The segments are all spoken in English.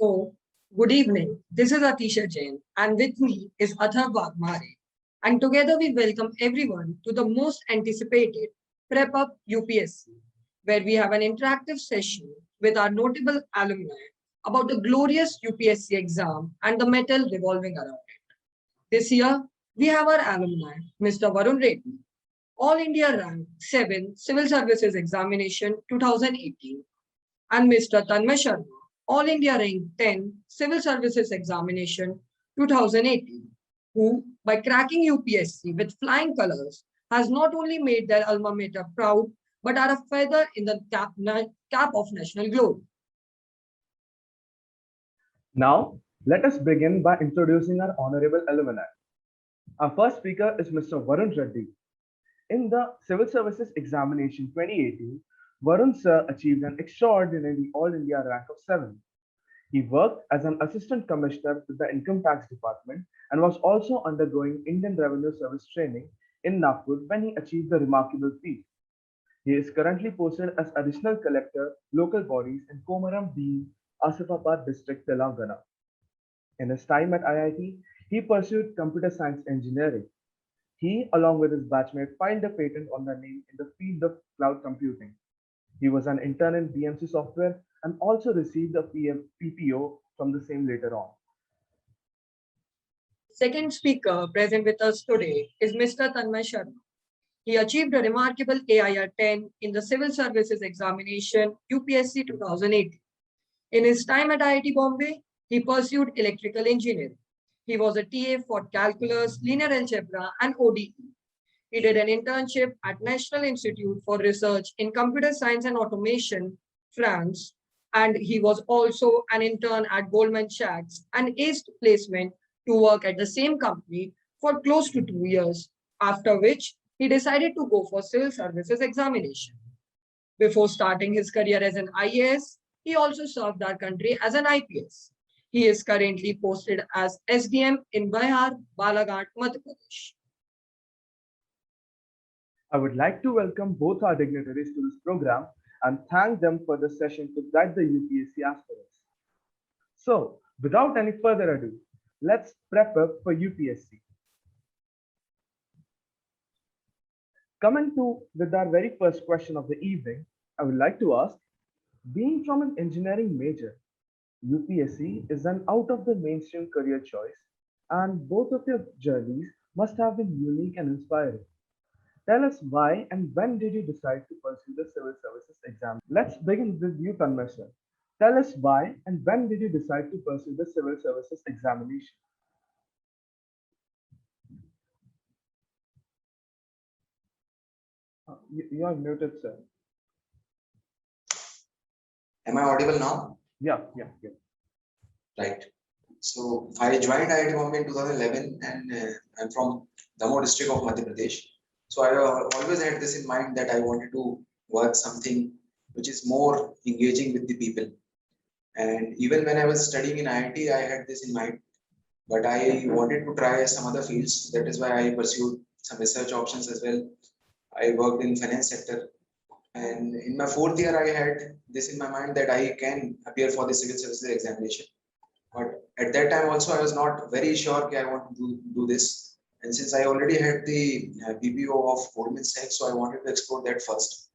So, good evening. This is Atisha Jain, and with me is Athar Wagmare. And together we welcome everyone to the most anticipated Prep Up UPSC, where we have an interactive session with our notable alumni about the glorious UPSC exam and the metal revolving around it. This year, we have our alumni, Mr. Varun Reddy, All India Rank 7 Civil Services Examination 2018, and Mr. Tanmay Sharma, All India Rank 10 Civil Services Examination 2018, who, by cracking UPSC with flying colors, has not only made their alma mater proud, but are a feather in the cap of national glory. Now, let us begin by introducing our honorable alumni. Our first speaker is Mr. Varun Reddy. In the Civil Services Examination 2018, Varun Sir achieved an extraordinary All India rank of 7. He worked as an assistant commissioner with the Income Tax Department and was also undergoing Indian Revenue Service training in Nagpur when he achieved the remarkable feat. He is currently posted as Additional Collector, Local Bodies in Komaram B, Asifabad District, Telangana. In his time at IIT, he pursued computer science engineering. He, along with his batchmate, filed a patent on the name in the field of cloud computing. He was an intern in BMC software and also received a PPO from the same later on. Second speaker present with us today is Mr. Tanmay Sharma. He achieved a remarkable AIR-10 in the Civil Services Examination UPSC 2018. In his time at IIT Bombay, he pursued electrical engineering. He was a TA for calculus, linear algebra, and ODE. He did an internship at National Institute for Research in Computer Science and Automation, France, and he was also an intern at Goldman Sachs and aced placement to work at the same company for close to 2 years, after which he decided to go for civil services examination. Before starting his career as an IAS, he also served our country as an IPS. He is currently posted as SDM in Bihar, Balaghat, Madhya Pradesh. I would like to welcome both our dignitaries to this program and thank them for the session to guide the UPSC aspirants. So, without any further ado, let's prep up for UPSC. Coming with our very first question of the evening, I would like to ask, being from an engineering major, UPSC is an out of the mainstream career choice, and both of your journeys must have been unique and inspiring. Tell us why and when did you decide to pursue the civil services exam? Let's begin with you, Tanmay sir. Tell us why and when did you decide to pursue the civil services examination? You are muted, sir. Am I audible now? Yeah. Right. So I joined IIT Bombay in 2011 and I'm from Damoh district of Madhya Pradesh. So I always had this in mind that I wanted to work something which is more engaging with the people. And even when I was studying in IIT, I had this in mind, but I wanted to try some other fields. That is why I pursued some research options as well. I worked in finance sector. And in my 4th year, I had this in my mind that I can appear for the civil services examination. But at that time also, I was not very sure that I want to do this. And since I already had the PPO of Goldman Sachs, so I wanted to explore that first.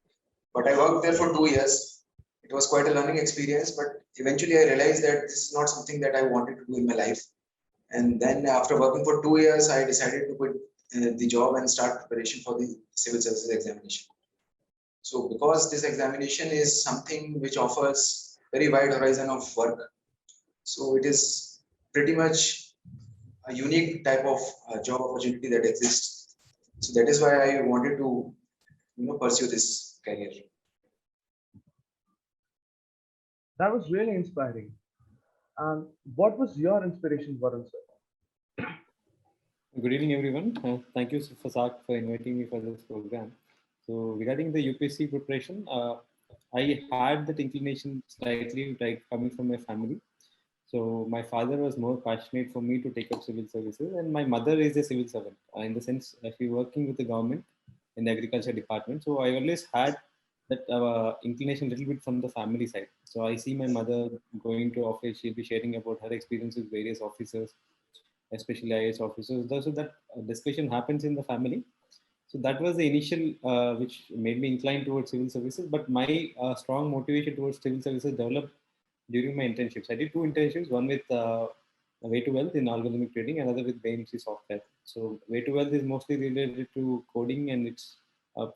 But I worked there for 2 years. It was quite a learning experience, but eventually I realized that this is not something that I wanted to do in my life. And then after working for 2 years, I decided to quit the job and start preparation for the civil services examination. So because this examination is something which offers very wide horizon of work, so it is pretty much a unique type of job opportunity that exists. So that is why I wanted to pursue this career. That was really inspiring. And what was your inspiration, Varun sir? Good evening, everyone. Thank you, SARC, for inviting me for this program. So regarding the UPSC preparation, I had that inclination slightly like coming from my family. So my father was more passionate for me to take up civil services, and my mother is a civil servant in the sense she working with the government in the agriculture department. So I always had that inclination a little bit from the family side. So I see my mother going to office, she'll be sharing about her experience with various officers, especially IAS officers. So that discussion happens in the family. So that was the initial which made me inclined towards civil services. But my strong motivation towards civil services developed during my internships. I did two internships, one with Way to Wealth in algorithmic trading, another with BMC software. So Way to Wealth is mostly related to coding and it's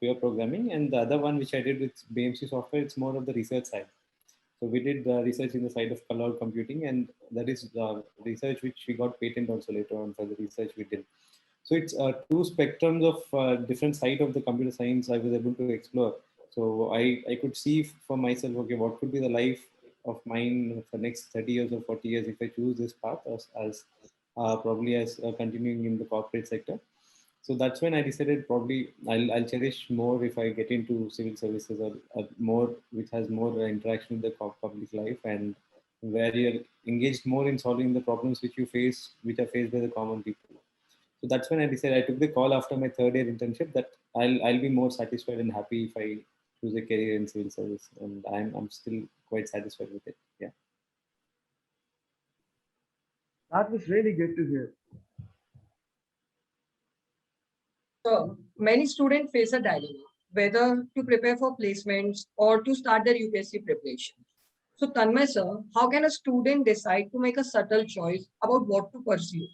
pure programming. And the other one which I did with BMC software, it's more of the research side. So we did research in the side of cloud computing, and that is research which we got patent also later on for the research we did. So it's two spectrums of different side of the computer science I was able to explore. So I could see for myself, okay, what could be the life of mine for next 30 years or 40 years if I choose this path as probably as continuing in the corporate sector. So that's when I decided probably I'll cherish more if I get into civil services or more which has more interaction with the public life and where you're engaged more in solving the problems which you face, which are faced by the common people. So that's when I decided I took the call after my third year internship that I'll be more satisfied and happy if I choose a career in civil service, and I'm still quite satisfied with it. Yeah. That was really good to hear. So many students face a dilemma whether to prepare for placements or to start their UPSC preparation. So Tanmay sir, how can a student decide to make a subtle choice about what to pursue?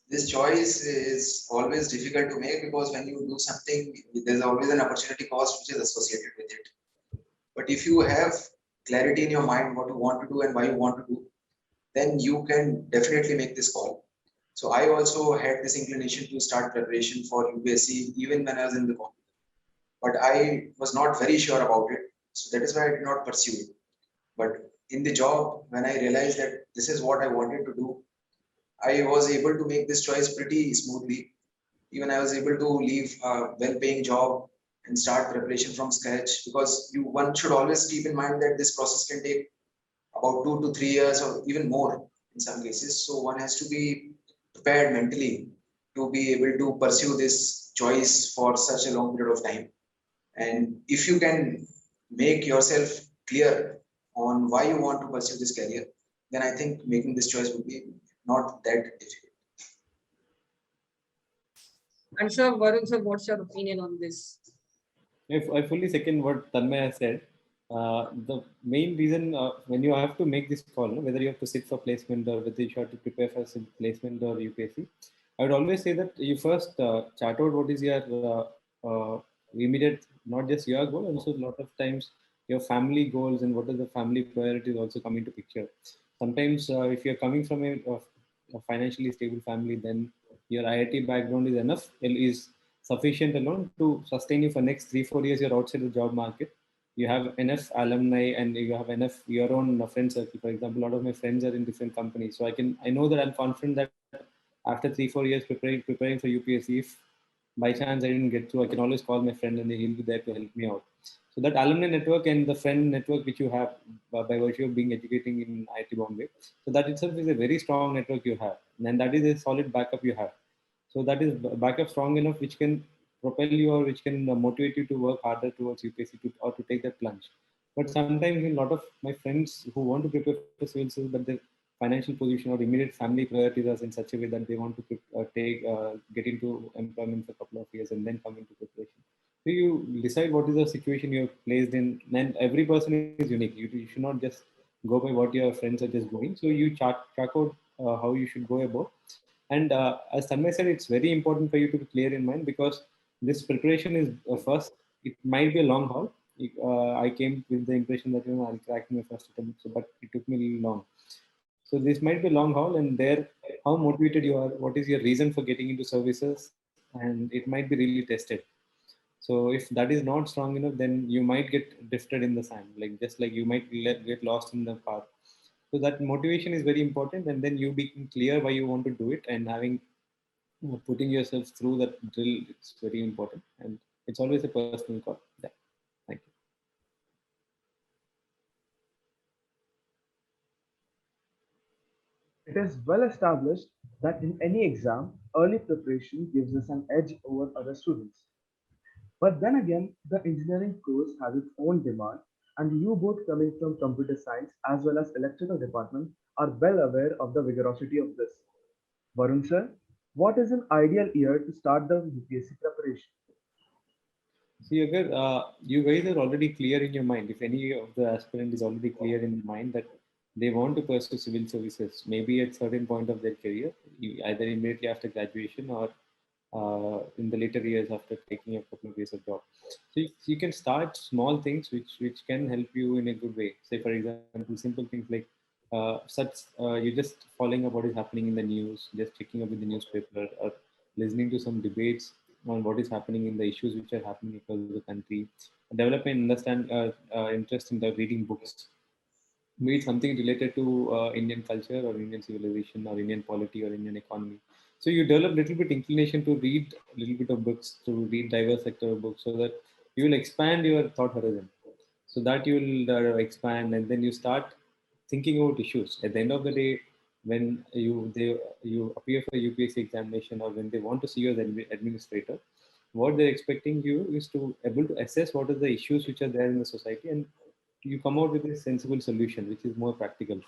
This choice is always difficult to make because when you do something, there's always an opportunity cost which is associated with it. But if you have clarity in your mind what you want to do and why you want to do, then you can definitely make this call. So I also had this inclination to start preparation for UPSC even when I was in the college, but I was not very sure about it. So that is why I did not pursue it. But in the job, when I realized that this is what I wanted to do, I was able to make this choice pretty smoothly. Even I was able to leave a well-paying job and start preparation from scratch because one should always keep in mind that this process can take about 2 to 3 years or even more in some cases. So one has to be prepared mentally to be able to pursue this choice for such a long period of time. And if you can make yourself clear on why you want to pursue this career, then I think making this choice would be not that difficult. And sir, Varun sir, what's your opinion on this? If I fully second what Tanmay has said, the main reason when you have to make this call, no, whether you have to sit for placement or whether you have to prepare for some placement or UPSC, I would always say that you first chart out what is your immediate, not just your goal, also a lot of times your family goals and what are the family priorities also come into picture. Sometimes if you're coming from a financially stable family, then your IIT background is enough, is sufficient alone to sustain you for next 3 4 years. You're outside the job market, you have enough alumni and you have enough your own friend circle. For example, a lot of my friends are in different companies, so I know that I'm confident that after 3 4 years preparing for UPSC, if by chance I didn't get through, I can always call my friend and he'll be there to help me out. So that alumni network and the friend network which you have by virtue of being educating in IIT Bombay, so that itself is a very strong network you have, and that is a solid backup you have. So that is backup strong enough which can propel you or which can motivate you to work harder towards UPSC or to take that plunge. But sometimes a lot of my friends who want to prepare for civil service, but their financial position or immediate family priorities are in such a way that they want to get into employment for a couple of years and then come into preparation. So you decide what is the situation you're placed in, and every person is unique. You should not just go by what your friends are just doing. So you chart out how you should go about. And as Tanmay said, it's very important for you to be clear in mind because this preparation is first, it might be a long haul. I came with the impression that I'll crack my first attempt, so, but it took me a little long. So this might be a long haul, and there, how motivated you are, what is your reason for getting into services, and it might be really tested. So if that is not strong enough, then you might get drifted in the sand, like just like you might get lost in the path. So that motivation is very important, and then you being clear why you want to do it and having putting yourself through that drill. It's very important, and it's always a personal call. Yeah. Thank you. It is well established that in any exam, early preparation gives us an edge over other students. But then again, the engineering course has its own demand, and you both coming from computer science as well as electrical department are well aware of the vigorosity of this. Varun sir, what is an ideal year to start the UPSC preparation? See, Agar, you guys are already clear in your mind. If any of the aspirant is already clear in mind that they want to pursue civil services, maybe at certain point of their career, either immediately after graduation or in the later years after taking a couple of years of job. So you can start small things which can help you in a good way. Say, for example, simple things like you're just following up what is happening in the news, just checking up with the newspaper, or listening to some debates on what is happening in the issues which are happening across the country. Develop and understand interest in the reading books, be it something related to Indian culture or Indian civilization or Indian polity or Indian economy. So you develop little bit inclination to read a little bit of books, to read diverse sector of books, so that you will expand your thought horizon. So that you will expand, and then you start thinking about issues. At the end of the day, when you appear for UPSC examination, or when they want to see you as an administrator, what they're expecting you is to able to assess what are the issues which are there in the society, and you come out with a sensible solution which is more practical.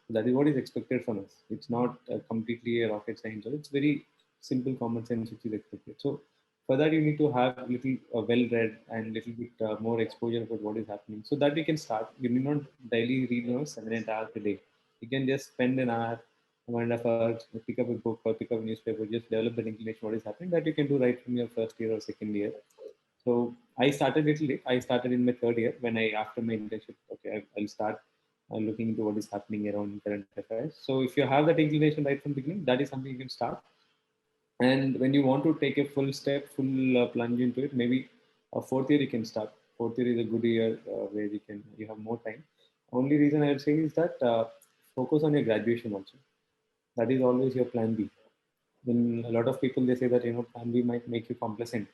That is what is expected from us. It's not completely a rocket science, or it's very simple common sense which is expected. So for that you need to have little well read and little bit more exposure about what is happening, so that we can start. You need not daily read 7 8 hours a day. You can just spend an hour, 1.5 hours, pick up a book or pick up a newspaper, just develop that inclination what is happening. That you can do right from your first year or second year. So I started little late. I started in my third year when I, after my internship, okay, I'll start looking into what is happening around current affairs. So if you have that inclination right from the beginning, that is something you can start. And when you want to take a full step, full plunge into it, maybe a fourth year you can start. Fourth year is a good year where you have more time. Only reason I would say is that focus on your graduation also. That is always your plan B. When a lot of people they say that plan B might make you complacent,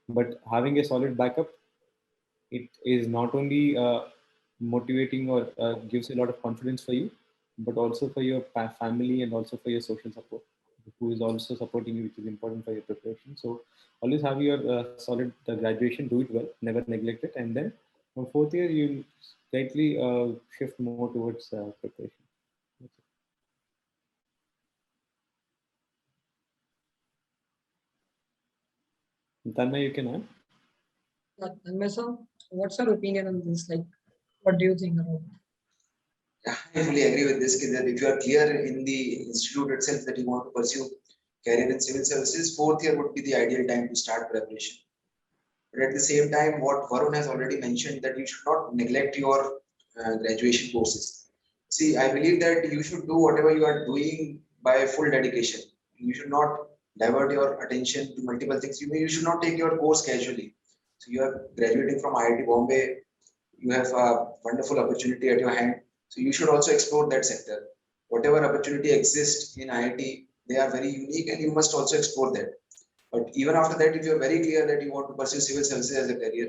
but having a solid backup, it is not only motivating or gives a lot of confidence for you, but also for your family and also for your social support, who is also supporting you, which is important for your preparation. So always have your solid graduation, do it well, never neglect it, and then from fourth year you'll slightly shift more towards preparation. That's it. Tanmay, you can add. Tanmay sir, what's your opinion on this? Like, what do you think about it? Yeah, I fully agree with this. That if you are clear in the institute itself that you want to pursue career in civil services, fourth year would be the ideal time to start preparation. But at the same time, what Varun has already mentioned, that you should not neglect your graduation courses. See, I believe that you should do whatever you are doing by full dedication. You should not divert your attention to multiple things. You should not take your course casually. So you are graduating from IIT Bombay, you have a wonderful opportunity at your hand. So you should also explore that sector. Whatever opportunity exists in IIT, they are very unique and you must also explore that. But even after that, if you're very clear that you want to pursue civil services as a career,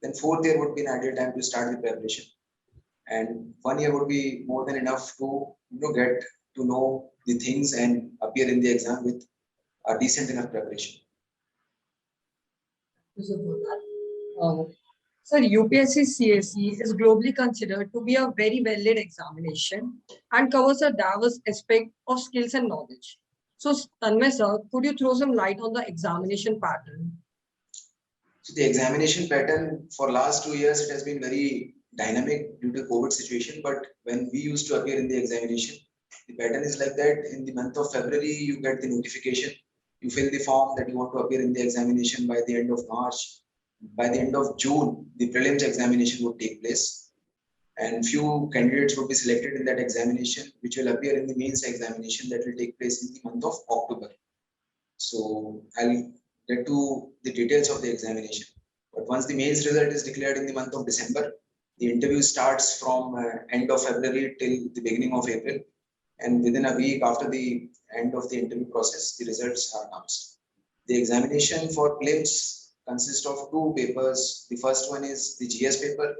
then fourth year would be an ideal time to start the preparation. And 1 year would be more than enough to get to know the things and appear in the exam with a decent enough preparation. Sir, UPSC CSE is globally considered to be a very well-led examination and covers a diverse aspect of skills and knowledge. So, Tanmay sir, could you throw some light on the examination pattern? So the examination pattern for last 2 years, it has been very dynamic due to COVID situation. But when we used to appear in the examination, the pattern is like that. In the month of February, you get the notification. You fill the form that you want to appear in the examination by the end of March. By the end of June, the prelims examination would take place. And few candidates would be selected in that examination, which will appear in the mains examination that will take place in the month of October. So I'll get to the details of the examination. But once the mains result is declared in the month of December, the interview starts from end of February till the beginning of April. And within a week after the end of the interview process, the results are announced. The examination for prelims consists of 2 papers. The first one is the GS paper,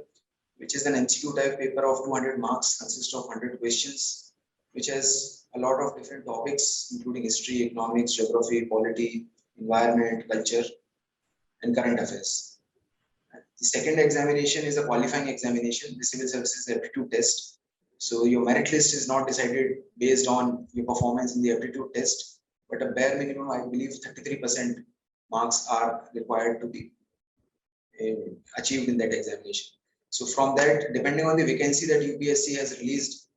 which is an MCQ type paper of 200 marks, consists of 100 questions, which has a lot of different topics, including history, economics, geography, polity, environment, culture. and current affairs. The second examination is a qualifying examination, the civil services aptitude test. So your merit list is not decided based on your performance in the aptitude test, but a bare minimum, I believe 33% marks are required to be achieved in that examination. So from that, depending on the vacancy that UPSC has released,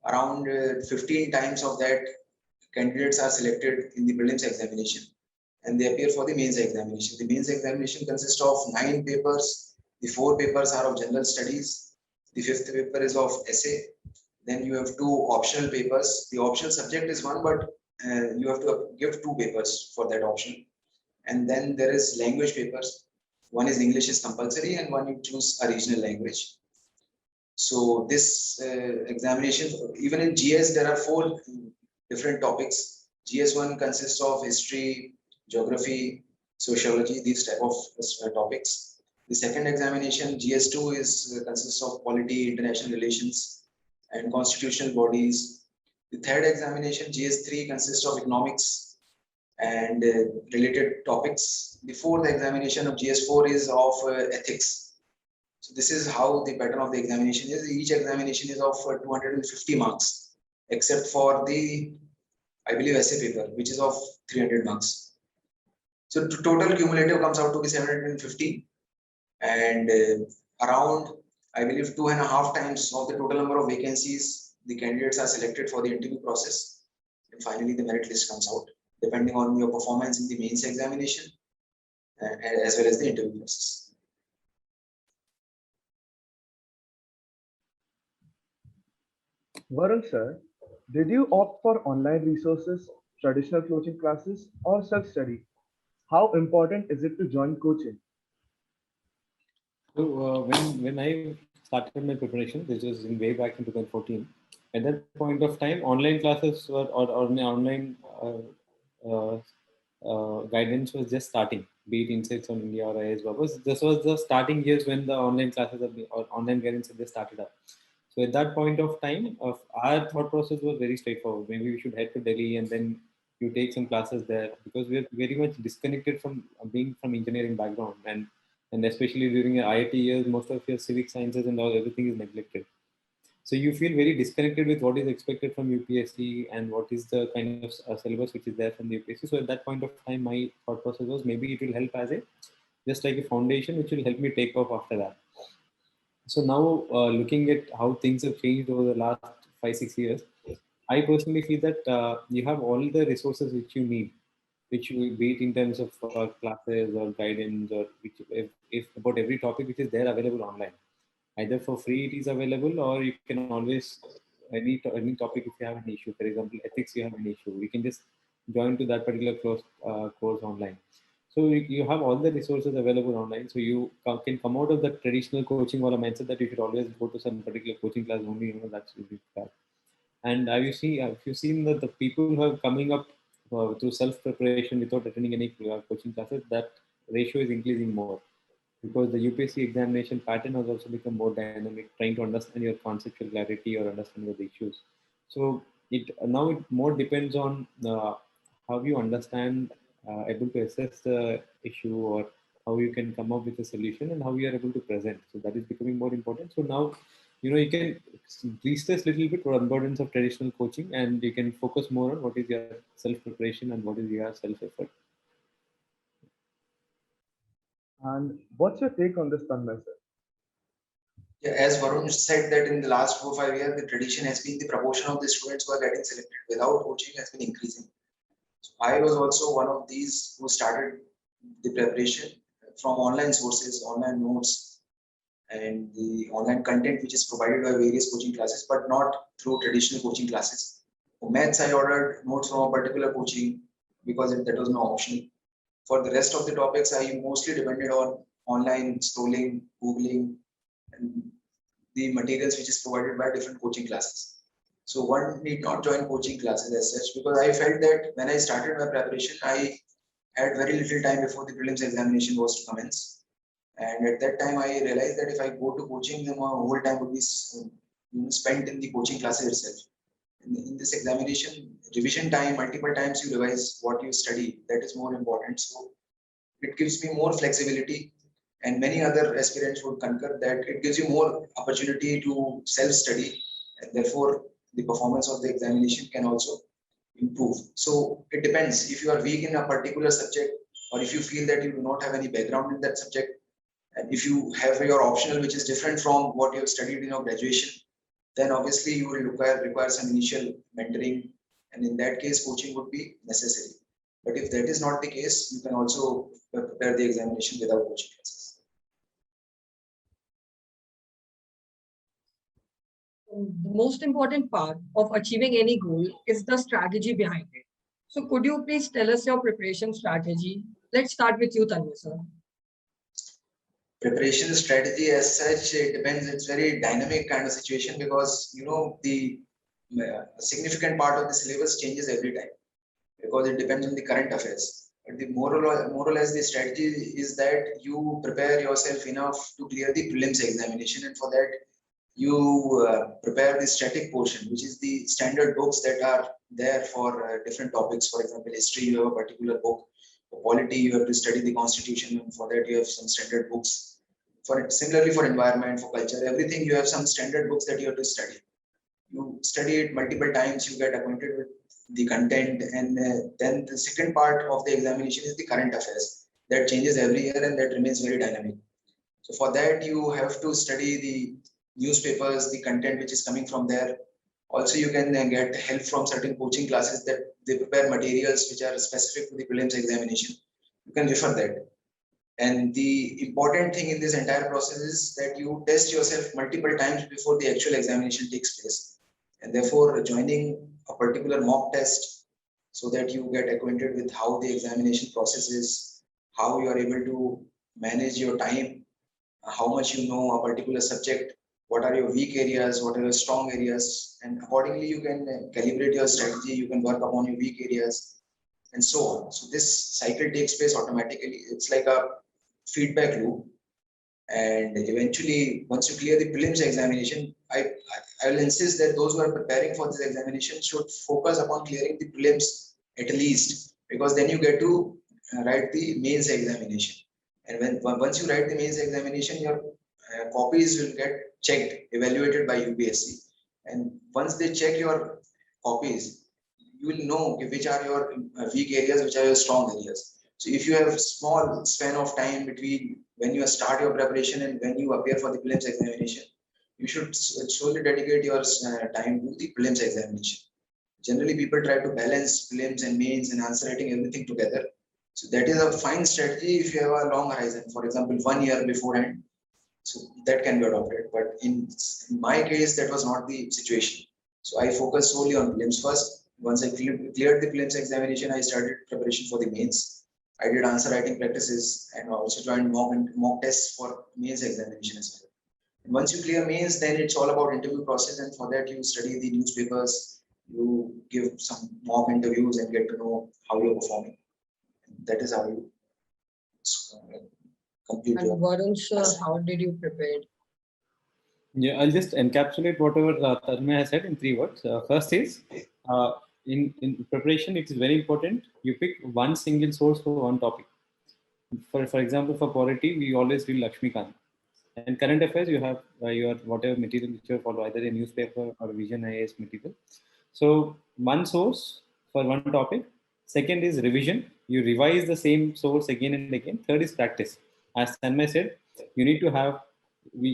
around 15 times of that candidates are selected in the prelims examination and they appear for the mains examination. The mains examination consists of 9 papers. The 4 papers are of general studies. The 5th paper is of essay. Then you have 2 optional papers. The optional subject is one, but you have to give 2 papers for that option. And then there is language papers. One is English is compulsory and one you choose a regional language. So this examination, even in GS, there are 4 different topics. GS1 consists of history, geography, sociology, these type of topics. The second examination, GS2, consists of polity, international relations, and constitutional bodies. The third examination, GS3, consists of economics and related topics. The fourth examination of GS4 is of ethics. So this is how the pattern of the examination is. Each examination is of 250 marks, except for the, I believe, essay paper, which is of 300 marks. So total cumulative comes out to be 750, and around, I believe, 2.5 times of the total number of vacancies, the candidates are selected for the interview process, and finally the merit list comes out, depending on your performance in the mains examination, as well as the interview process. Varun sir, did you opt for online resources, traditional coaching classes, or self-study? How important is it to join coaching? So when I started my preparation, this was in way back in 2014. At that point of time, online classes were or online guidance was just starting. Be it Insights on India or IIT Bombay. This was the starting years when the online classes or online guidance had just started up. So at that point of time, our thought process was very straightforward. Maybe we should head to Delhi and then you take some classes there, because we are very much disconnected from being from engineering background, and especially during your IIT years, most of your civic sciences and all, everything is neglected. So you feel very disconnected with what is expected from UPSC and what is the kind of syllabus which is there from the UPSC. So at that point of time, my thought process was maybe it will help as a just like a foundation which will help me take off after that. So now looking at how things have changed over the last 5-6 years, I personally feel that you have all the resources which you need, which you be it in terms of classes or guidance, or which if about every topic which is there available online. Either for free it is available, or you can always any topic if you have an issue. For example, ethics, you have an issue, you can just join to that particular course online. So you have all the resources available online. So you can come out of the traditional coaching or a mindset that you should always go to some particular coaching class only. That's really bad. And have you seen that the people who are coming up through self preparation without attending any coaching classes, that ratio is increasing more, because the UPSC examination pattern has also become more dynamic, trying to understand your conceptual clarity or understanding of the issues. So it more depends on how you understand, able to assess the issue, or how you can come up with a solution and how you are able to present. So that is becoming more important. So now, you can de-stress little bit for importance of traditional coaching, and you can focus more on what is your self-preparation and what is your self-effort. And what's your take on this, Tanmay sir? Yeah, as Varun said that in the last 4-5 years, the tradition has been the proportion of the students who are getting selected without coaching has been increasing. So I was also one of these who started the preparation from online sources, online notes, and the online content which is provided by various coaching classes, but not through traditional coaching classes. For maths, I ordered notes from a particular coaching because that was no option. For the rest of the topics, I mostly depended on online scrolling, Googling, and the materials which is provided by different coaching classes. So one need not join coaching classes as such, because I felt that when I started my preparation, I had very little time before the prelims examination was to commence. And at that time, I realized that if I go to coaching, then my whole time would be spent in the coaching classes itself. In this examination, revision time, multiple times you revise what you study, that is more important. So it gives me more flexibility, and many other aspirants would concur that it gives you more opportunity to self-study, and therefore the performance of the examination can also improve. So it depends. If you are weak in a particular subject, or if you feel that you do not have any background in that subject, and if you have your optional which is different from what you have studied in your graduation, then obviously you will require some initial mentoring, and in that case coaching would be necessary. But if that is not the case, you can also prepare the examination without coaching classes. The most important part of achieving any goal is the strategy behind it. So could you please tell us your preparation strategy? Let's start with you, Tanmay sir. Preparation strategy as such, it depends. It's very dynamic kind of situation, because the significant part of the syllabus changes every time, because it depends on the current affairs. But the more or less the strategy is that you prepare yourself enough to clear the prelims examination, and for that you prepare the static portion, which is the standard books that are there for different topics. For example, history, you have a particular book. For polity, you have to study the constitution, and for that you have some standard books. Similarly for environment, for culture, everything you have some standard books that you have to study. You study it multiple times, you get acquainted with the content, and then the second part of the examination is the current affairs. That changes every year and that remains very dynamic. So for that, you have to study the newspapers, the content which is coming from there. Also, you can get help from certain coaching classes that they prepare materials which are specific to the prelims examination. You can refer that. And the important thing in this entire process is that you test yourself multiple times before the actual examination takes place. And therefore, joining a particular mock test so that you get acquainted with how the examination process is, how you are able to manage your time, how much you know a particular subject, what are your weak areas, what are your strong areas, and accordingly you can calibrate your strategy, you can work upon your weak areas, and so on. So this cycle takes place automatically. It's like a feedback loop. And eventually, once you clear the prelims examination, I will insist that those who are preparing for this examination should focus upon clearing the prelims at least, because then you get to write the mains examination. And once you write the mains examination, your copies will get checked, evaluated by UPSC. And once they check your copies, you will know which are your weak areas, which are your strong areas. So if you have a small span of time between when you start your preparation and when you appear for the prelims examination, you should solely dedicate your time to the prelims examination. Generally, people try to balance prelims and mains and answer writing everything together. So that is a fine strategy if you have a long horizon, for example, 1 year beforehand. So that can be adopted. But in my case, that was not the situation. So I focused solely on prelims first. Once I cleared the prelims examination, I started preparation for the mains. I did answer writing practices and also joined mock tests for mains examination as well. And once you clear mains, then it's all about interview process, and for that you study the newspapers, you give some mock interviews and get to know how you're performing. And that is how you complete And your. Varun sir, how did you prepare? Yeah, I'll just encapsulate whatever Tanmay has said in 3 words. First is, in preparation, it is very important you pick one single source for one topic. For example, for polity, we always read Lakshmikant. And current affairs, you have your whatever material which you follow, either a newspaper or Vision IAS material. So one source for one topic. Second is revision. You revise the same source again and again. Third is practice. As Tanmay said, you need to have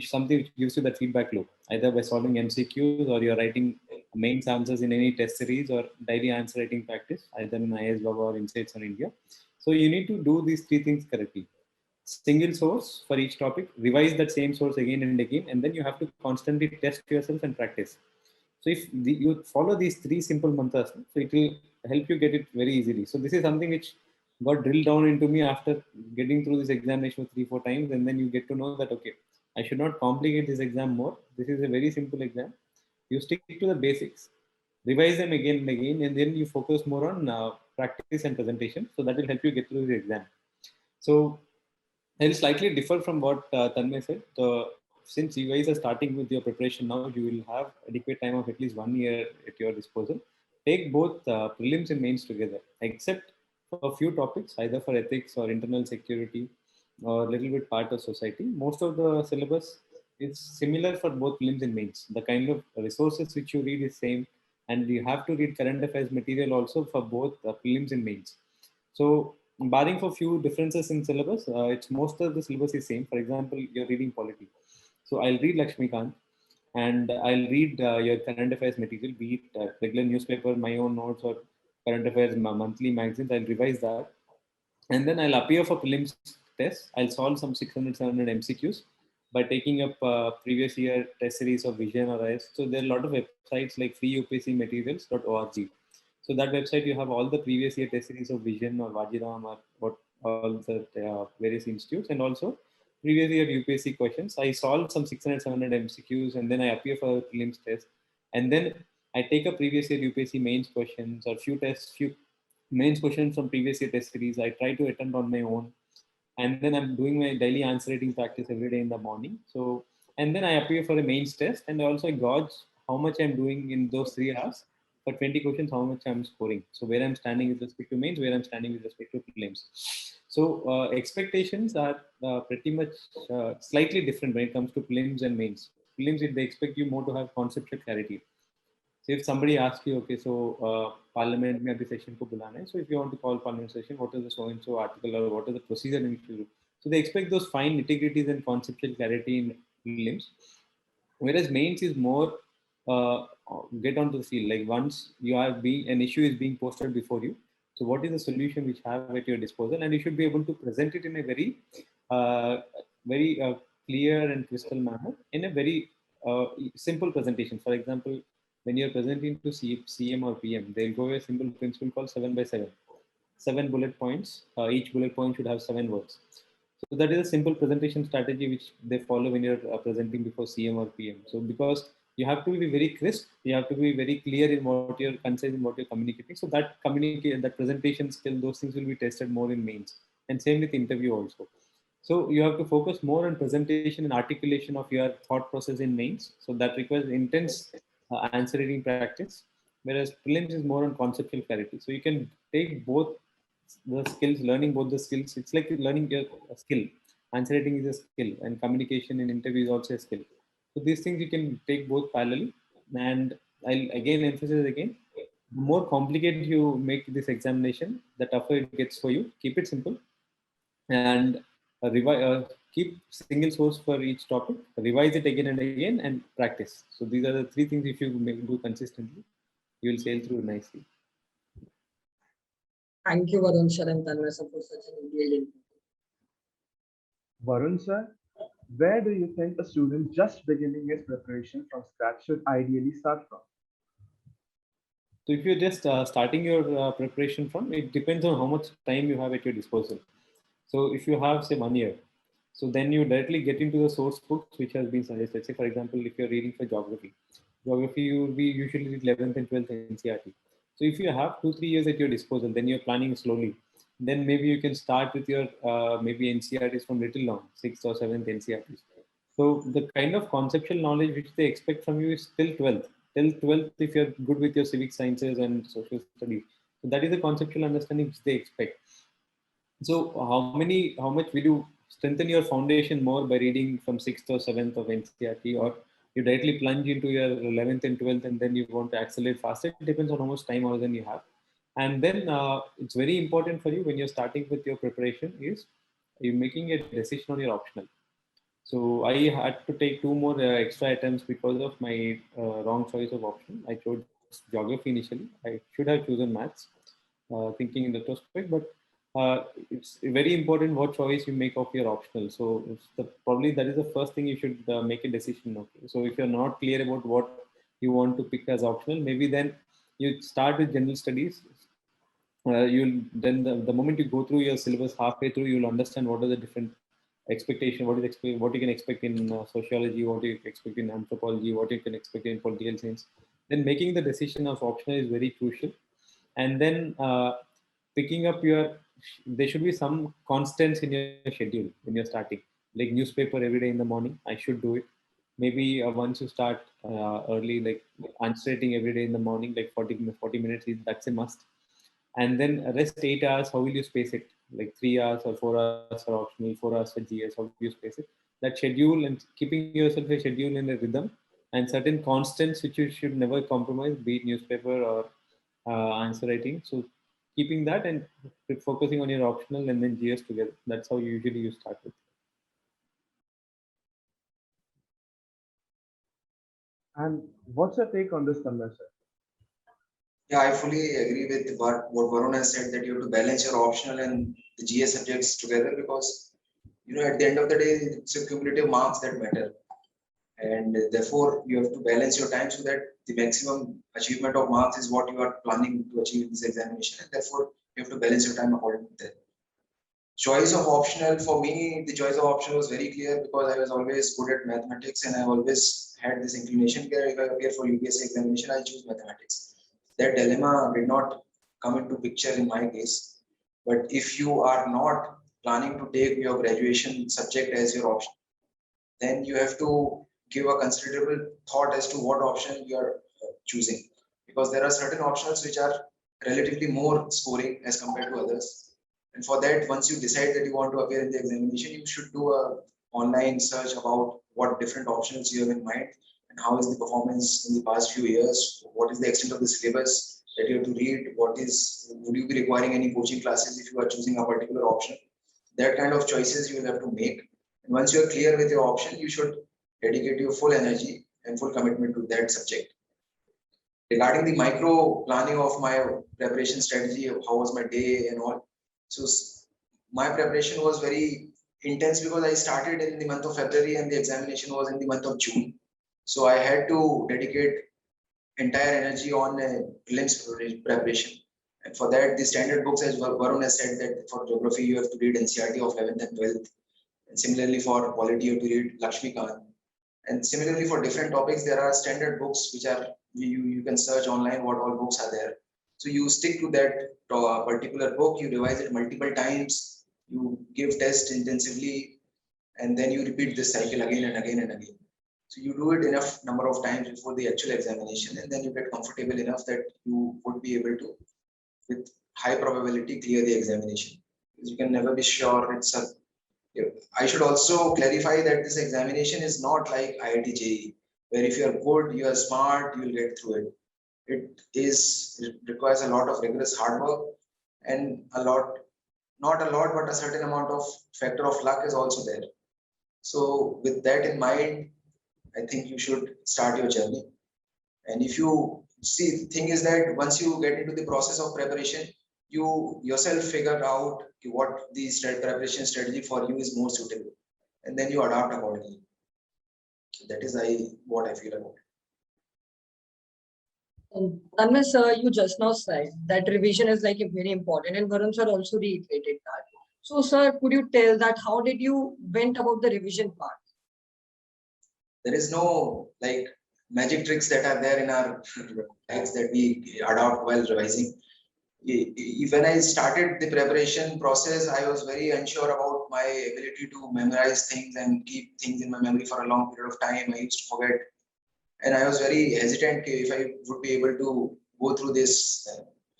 something which gives you that feedback loop, either by solving MCQs or you're writing main answers in any test series or daily answer writing practice, either in IAS Baba or Insights on India. So you need to do these 3 things correctly. Single source for each topic, revise that same source again and again, and then you have to constantly test yourself and practice. So if you follow these 3 simple mantras, so it will help you get it very easily. So this is something which got drilled down into me after getting through this examination 3-4 times, and then you get to know that, okay, I should not complicate this exam more. This is a very simple exam. You stick to the basics, revise them again and again, and then you focus more on practice and presentation. So that will help you get through the exam. So it will slightly differ from what Tanmay said. Since you guys are starting with your preparation now, you will have adequate time of at least 1 year at your disposal. Take both prelims and mains together, except for a few topics, either for ethics or internal security or a little bit part of society. Most of the syllabus is similar for both prelims and mains. The kind of resources which you read is same, and you have to read current affairs material also for both prelims and mains. So barring for few differences in syllabus, it's most of the syllabus is same. For example, you're reading polity. So I'll read Lakshmikant and I'll read your current affairs material, be it regular newspaper, my own notes, or current affairs monthly magazines. I'll revise that. And then I'll appear for prelims test. I'll solve some 600, 700 MCQs by taking up previous year test series of Vision or IS. So there are a lot of websites like freeupscmaterials.org. So that website, you have all the previous year test series of Vision or Vajiram or what all the various institutes, and also previous year UPSC questions. I solve some 600, 700 MCQs, and then I appear for prelims test. And then I take a previous year UPSC mains questions or few mains questions from previous year test series. I try to attempt on my own, and then I'm doing my daily answer writing practice every day in the morning. So, and then I appear for a mains test, and also I gauge how much I'm doing in those 3 hours. For 20 questions, how much I'm scoring. So where I'm standing with respect to mains, where I'm standing with respect to prelims. So expectations are pretty much slightly different when it comes to prelims and mains. Prelims, they expect you more to have conceptual clarity. So if somebody asks you, okay, so parliament में अभी session को बुलाना है, so if you want to call parliament session, what is the so and so article or what is the procedure in which you do? So they expect those fine nitty-gritties and conceptual clarity in prelims, whereas mains is more get onto the field. Like once you are being an issue is being posted before you, so what is the solution which you have at your disposal, and you should be able to present it in a very uh, very clear and crystal manner in a very simple presentation. For example, when you're presenting to CM or PM, they'll go a simple principle called 7 by 7. 7 bullet points. Each bullet point should have 7 words. So that is a simple presentation strategy which they follow when you're presenting before CM or PM. So because you have to be very crisp, you have to be very clear in what you're concise in what you're communicating. So that presentation skill, those things will be tested more in mains, and same with interview also. So you have to focus more on presentation and articulation of your thought process in mains. So that requires intense answer reading practice, whereas prelims is more on conceptual clarity. So you can take both the skills, learning both the skills. It's like learning a skill. Answer writing is a skill, and communication in interview is also a skill. So these things you can take both parallelly. And I'll again emphasize again, the more complicated you make this examination, the tougher it gets for you. Keep it simple, and keep single source for each topic. Revise it again and again, and practice. So these are the 3 things. If you do consistently, you will sail through nicely. Thank you, Varun sir and Tanmay sir, for such an detailed input. Varun sir, where do you think a student just beginning his preparation from scratch should ideally start from? So if you're just starting your preparation from, it depends on how much time you have at your disposal. So if you have say 1 year, so then you directly get into the source books which has been suggested. Say for example, if you're reading for geography, you will be usually read 11th and 12th NCERT. So if you have 2-3 years at your disposal, then you're planning slowly. Then maybe you can start with your maybe NCERTs from little long, 6th or 7th NCERTs. So the kind of conceptual knowledge which they expect from you is till 12th. Till 12th, if you're good with your civic sciences and social studies, so that is the conceptual understanding which they expect. So how much will you strengthen your foundation more by reading from 6th or 7th of NCERT, or you directly plunge into your 11th and 12th and then you want to accelerate faster? It depends on how much time horizon you have. And then it's very important for you when you're starting with your preparation is you're making a decision on your optional. So I had to take 2 more extra attempts because of my wrong choice of option. I chose geography initially. I should have chosen maths, thinking in retrospect, but it's very important what choice you make of your optional. So probably that is the first thing you should make a decision of. So if you're not clear about what you want to pick as optional, maybe then you start with general studies. You'll then the moment you go through your syllabus halfway through, you'll understand what are the different expectation, what you can expect in sociology, what you expect in anthropology, what you can expect in political science. Then making the decision of optional is very crucial. And then picking up there should be some constants in your schedule when you're starting, like newspaper every day in the morning. I should do it. Maybe once you start early, like answer writing every day in the morning, like 40 minutes, that's a must. And then rest 8 hours, how will you space it? Like 3 hours or 4 hours for optional, 4 hours for GS, how do you space it? That schedule and keeping yourself a schedule in a rhythm and certain constants which you should never compromise, be it newspaper or answer writing. So keeping that and focusing on your optional and then GS together. That's how usually you start with. And what's your take on this, Tanmay sir? Yeah, I fully agree with what Varun has said, that you have to balance your optional and the GS subjects together, because at the end of the day, it's a cumulative marks that matter. And therefore, you have to balance your time so that the maximum achievement of marks is what you are planning to achieve in this examination. And therefore, you have to balance your time according to that. Choice of optional, for me, the choice of optional was very clear because I was always good at mathematics and I always had this inclination that if I appear for UPSC examination, I choose mathematics. That dilemma did not come into picture in my case. But if you are not planning to take your graduation subject as your option, then you have to give a considerable thought as to what option you are choosing, because there are certain options which are relatively more scoring as compared to others. And for that, once you decide that you want to appear in the examination, you should do a online search about what different options you have in mind and how is the performance in the past few years, what is the extent of the syllabus that you have to read, would you be requiring any coaching classes if you are choosing a particular option. That kind of choices you will have to make. And once you are clear with your option, you should dedicate your full energy and full commitment to that subject. Regarding the micro planning of my preparation strategy, how was my day and all. So my preparation was very intense because I started in the month of February and the examination was in the month of June. So I had to dedicate entire energy on prelims preparation. And for that, the standard books, as Varun has said, that for geography, you have to read NCERT of 11th and 12th. And similarly, for polity, you have to read Lakshmi Kaun. And similarly, for different topics, there are standard books which are, you can search online what all books are there. So you stick to that particular book, you revise it multiple times, you give tests intensively, and then you repeat this cycle again and again and again. So you do it enough number of times before the actual examination, and then you get comfortable enough that you would be able to, with high probability, clear the examination. Because you can never be sure. I should also clarify that this examination is not like IIT JEE, where if you are good, you are smart, you will get through it. It requires a lot of rigorous hard work and not a lot, but a certain amount of factor of luck is also there. So with that in mind, I think you should start your journey. And if you see, the thing is that once you get into the process of preparation, you yourself figure out what the preparation strategy for you is more suitable, and then you adapt accordingly. That is what I feel about it. Tanmay sir, you just now said that revision is like very important, and Varun sir also reiterated that. So sir, could you tell that how did you went about the revision part? There is no like magic tricks that are there in our texts that we adopt while revising. When I started the preparation process, I was very unsure about my ability to memorize things and keep things in my memory for a long period of time. I used to forget. And I was very hesitant if I would be able to go through this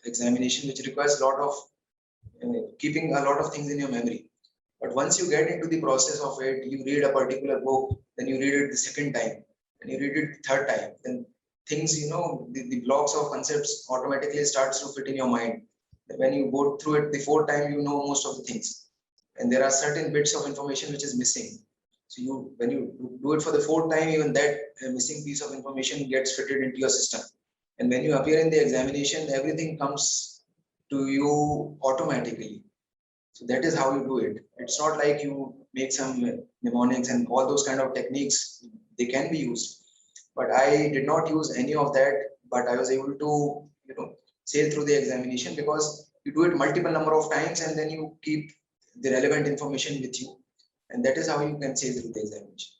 examination, which requires a lot of keeping a lot of things in your memory. But once you get into the process of it, you read a particular book, then you read it the second time, and you read it the third time, then things, the blocks of concepts automatically starts to fit in your mind. When you go through it the fourth time, you know most of the things. And there are certain bits of information which is missing. So when you do it for the fourth time, even that missing piece of information gets fitted into your system. And when you appear in the examination, everything comes to you automatically. So that is how you do it. It's not like you make some mnemonics and all those kind of techniques. They can be used, but I did not use any of that. But I was able to, sail through the examination because you do it multiple number of times and then you keep the relevant information with you, and that is how you can sail through the examination.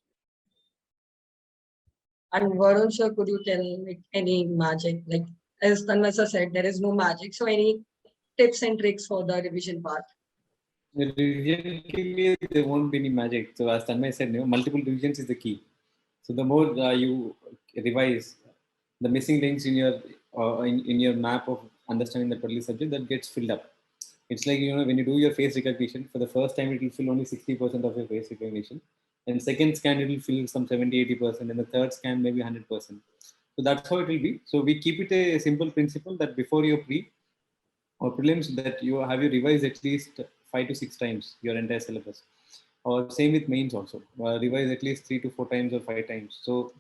And Varun sir, could you tell me any magic? Like as Tanmay sir said, there is no magic. So any tips and tricks for the revision part? The revision, there won't be any magic. So as Tanmay said, multiple revisions is the key. So the more you revise, the missing links in your in your map of understanding that particular subject, that gets filled up. It's like, when you do your face recognition, for the first time, it will fill only 60% of your face recognition. And second scan, it will fill some 70, 80%. And the third scan, maybe 100%. So that's how it will be. So we keep it a simple principle that before your pre or prelims, that you revised at least 5 to 6 times your entire syllabus. Or same with mains also. Revise at least 3 to 4 times or 5 times. So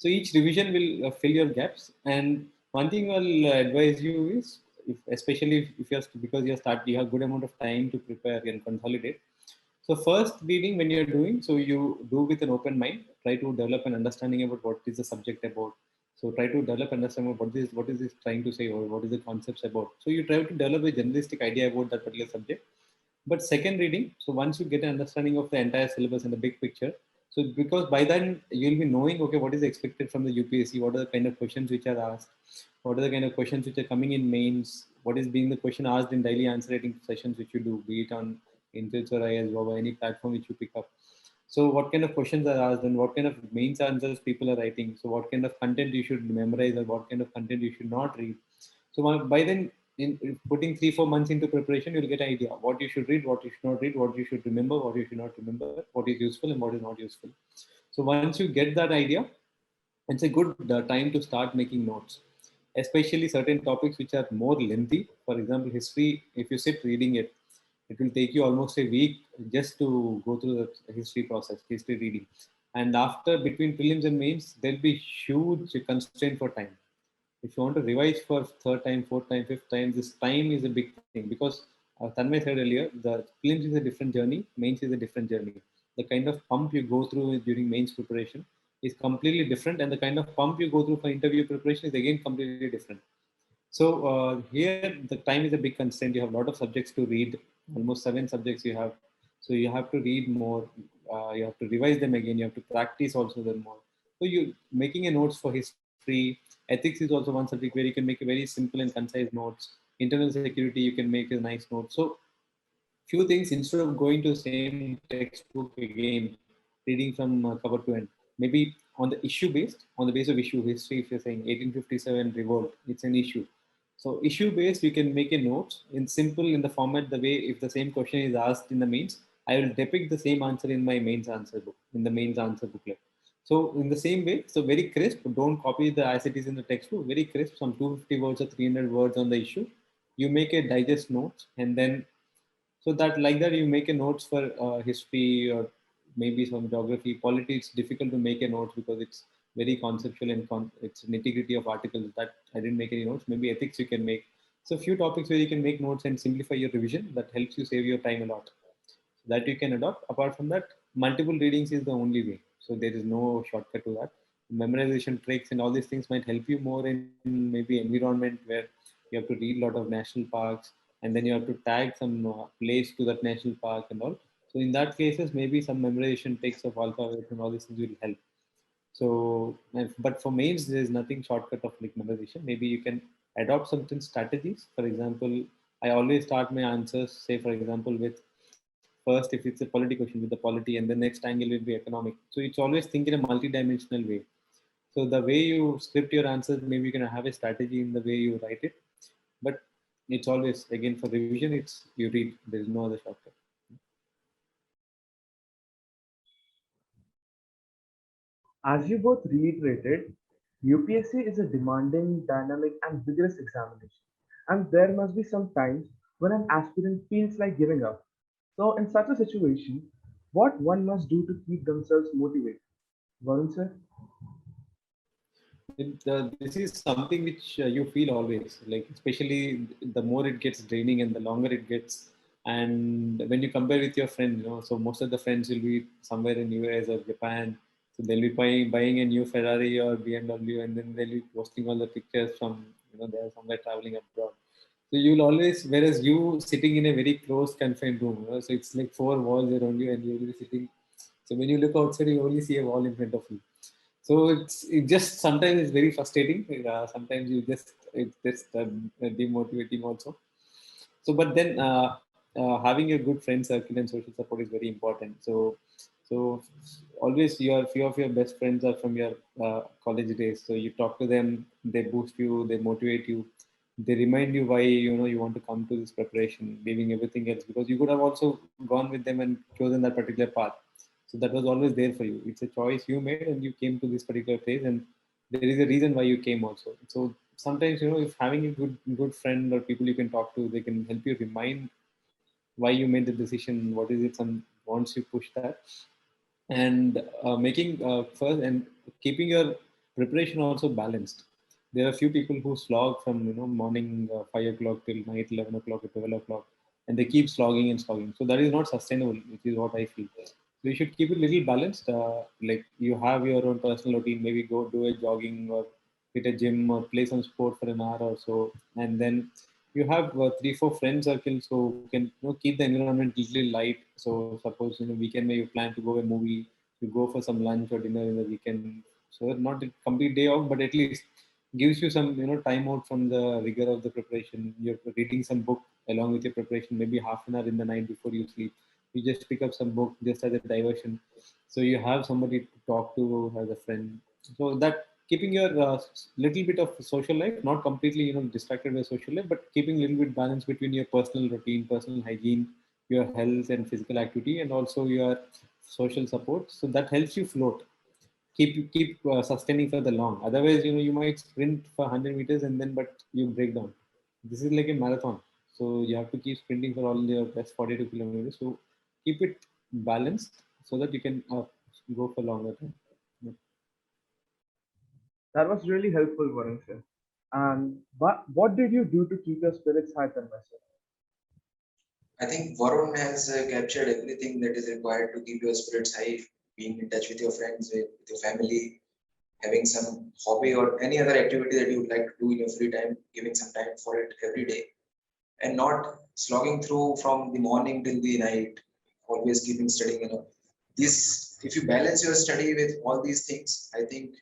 each revision will fill your gaps. And one thing I'll advise you is, especially if you're, because you have good amount of time to prepare and consolidate. So first reading when you're doing, so you do with an open mind, try to develop an understanding about what is the subject about. So try to develop understanding about what is this trying to say, or what is the concepts about. So you try to develop a generalistic idea about that particular subject. But second reading, so once you get an understanding of the entire syllabus and the big picture, so because by then you'll be knowing, okay, what is expected from the UPSC, what are the kind of questions which are asked, what are the kind of questions which are coming in mains, what is being the question asked in daily answer writing sessions which you do, be it on Intuits or IS or any platform which you pick up. So what kind of questions are asked and what kind of mains answers people are writing. So what kind of content you should memorize or what kind of content you should not read. So by then, in putting 3-4 months into preparation, you'll get an idea what you should read, what you should not read, what you should remember, what you should not remember, what is useful and what is not useful. So once you get that idea, it's a good time to start making notes, especially certain topics which are more lengthy. For example, history, if you sit reading it, it will take you almost a week just to go through the history process, history reading. And after, between prelims and mains, there'll be huge constraint for time. If you want to revise for third time, fourth time, fifth time, this time is a big thing, because Tanmay said earlier, the prelims is a different journey, mains is a different journey. The kind of pump you go through during mains preparation is completely different, and the kind of pump you go through for interview preparation is again completely different. So here the time is a big constraint. You have a lot of subjects to read, almost 7 subjects you have. So you have to read more. You have to revise them again. You have to practice also them more. So you making a notes for history. Ethics is also one subject where you can make a very simple and concise notes. Internal security, you can make a nice note. So few things, instead of going to the same textbook again, reading from cover to end, maybe on the issue based, on the base of issue history. If you're saying 1857 revolt, it's an issue. So issue based, you can make a note in simple, in the format, the way if the same question is asked in the mains, I will depict the same answer in my mains answer book, in the mains answer booklet. So in the same way, so very crisp, don't copy the as it is in the textbook, very crisp, some 250 words or 300 words on the issue. You make a digest notes, and then so that like that you make a notes for history or maybe some geography. Politics, difficult to make a notes because it's very conceptual and it's nitty gritty of articles that I didn't make any notes. Maybe ethics you can make. So few topics where you can make notes and simplify your revision, that helps you save your time a lot. That you can adopt. Apart from that, multiple readings is the only way. So there is no shortcut to that. Memorization tricks and all these things might help you more in maybe environment where you have to read a lot of national parks, and then you have to tag some place to that national park and all. So in that cases, maybe some memorization tricks of alphabet and all these things will help. So, but for mains, there is nothing shortcut of like memorization. Maybe you can adopt certain strategies. For example, I always start my answers, say for example, with first, if it's a polity question, with the polity, and the next angle will be economic. So it's always think in a multi-dimensional way. So the way you script your answers, maybe you can have a strategy in the way you write it. But it's always, again, for revision, it's you read. There is no other shortcut. As you both reiterated, UPSC is a demanding, dynamic, and vigorous examination, and there must be some times when an aspirant feels like giving up. So, in such a situation, what one must do to keep themselves motivated? Varun sir? This is something which you feel always, like especially the more it gets draining and the longer it gets. And when you compare with your friends, so most of the friends will be somewhere in US or Japan. So they'll be buying a new Ferrari or BMW, and then they'll be posting all the pictures from, they're somewhere traveling abroad. So you'll always, whereas you sitting in a very closed, confined room, so it's like 4 walls around you, and you'll be sitting. So when you look outside, you only see a wall in front of you. So it just sometimes it's very frustrating. Sometimes it's just demotivating also. So but then having a good friend circle and social support is very important. So always few of your best friends are from your college days. So you talk to them, they boost you, they motivate you. They remind you why you want to come to this preparation, leaving everything else, because you could have also gone with them and chosen that particular path. So that was always there for you. It's a choice you made, and you came to this particular place, and there is a reason why you came also. So sometimes if having a good friend or people you can talk to, they can help you remind why you made the decision, what is it, and once you push that, and making first and keeping your preparation also balanced. There are few people who slog from morning 5 o'clock till night 11 o'clock or 12 o'clock, and they keep slogging and slogging. So that is not sustainable, which is what I feel. So you should keep it little balanced. Like you have your own personal routine. Maybe go do a jogging or hit a gym or play some sport for an hour or so, and then you have 3 4 friend circles who can keep the environment little light. So suppose weekend where you plan to go a movie, you go for some lunch or dinner in the weekend. So not a complete day off, but at least gives you some time out from the rigor of the preparation. You're reading some book along with your preparation, maybe half an hour in the night before you sleep. You just pick up some book just as a diversion. So you have somebody to talk to as a friend. So that keeping your little bit of social life, not completely distracted by social life, but keeping a little bit balance between your personal routine, personal hygiene, your health and physical activity, and also your social support. So that helps you float, keep sustaining for the long. Otherwise, you might sprint for 100 meters and then but you break down. This is like a marathon, so you have to keep sprinting for all your best 42 kilometers. So keep it balanced so that you can go for longer time. Yeah. That was really helpful, Varun sir. And what did you do to keep your spirits high, Tanmay sir? I think Varun has captured everything that is required to keep your spirits high, being in touch with your friends, with your family, having some hobby or any other activity that you would like to do in your free time, giving some time for it every day, and not slogging through from the morning till the night, always keeping studying. This, if you balance your study with all these things, I think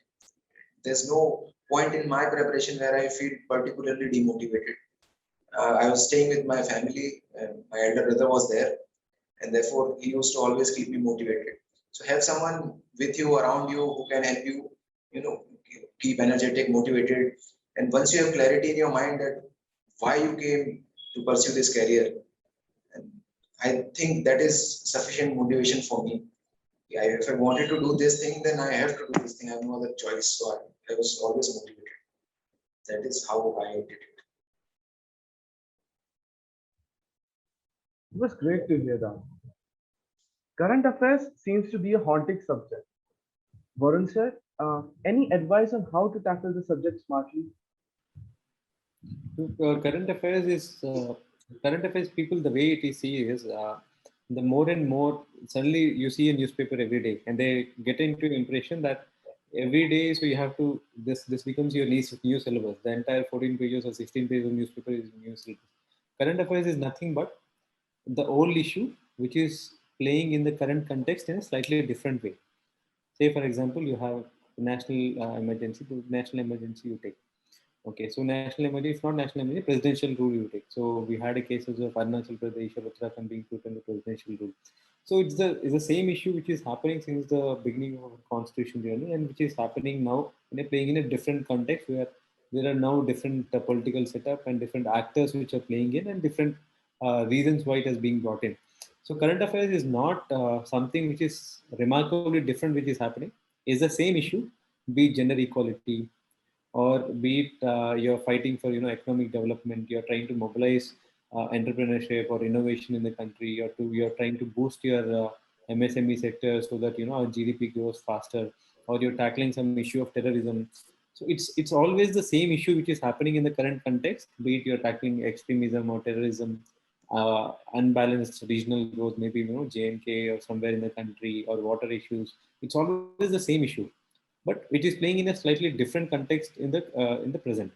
there's no point in my preparation where I feel particularly demotivated. I was staying with my family, and my elder brother was there, and therefore he used to always keep me motivated. So have someone with you, around you, who can help you, you know, keep energetic, motivated, and once you have clarity in your mind that why you came to pursue this career, and I think that is sufficient motivation for me. Yeah, if I wanted to do this thing, then I have to do this thing. I have no other choice. So I was always motivated. That is how I did it. It was great to hear that. Current affairs seems to be a haunting subject. Varun sir, any advice on how to tackle the subject smartly? So, current affairs people, the way it is see is the more and more suddenly you see a newspaper every day, and they get into impression that every day, so you have to this becomes your new syllabus. The entire 14 pages or 16 pages of newspaper is new syllabus. Current affairs is nothing but the old issue which is playing in the current context in a slightly different way. Say for example, you have national emergency. The national emergency you take. Okay, so national emergency, it's not national emergency, presidential rule you take. So we had a cases of Arunachal Pradesh or Uttarakhand being put under presidential rule. So it's the same issue which is happening since the beginning of constitution journey, and which is happening now playing in a different context where there are now different political setup and different actors which are playing in, and different reasons why it has been brought in. So current affairs is not something which is remarkably different which is happening. It's the same issue, be it gender equality, or be it you're fighting for economic development, you're trying to mobilize entrepreneurship or innovation in the country, or you're trying to boost your MSME sector so that our GDP grows faster, or you're tackling some issue of terrorism. So it's always the same issue which is happening in the current context, be it you're tackling extremism or terrorism, unbalanced regional growth, maybe JNK or somewhere in the country, or water issues. It's always the same issue, but which is playing in a slightly different context in the present.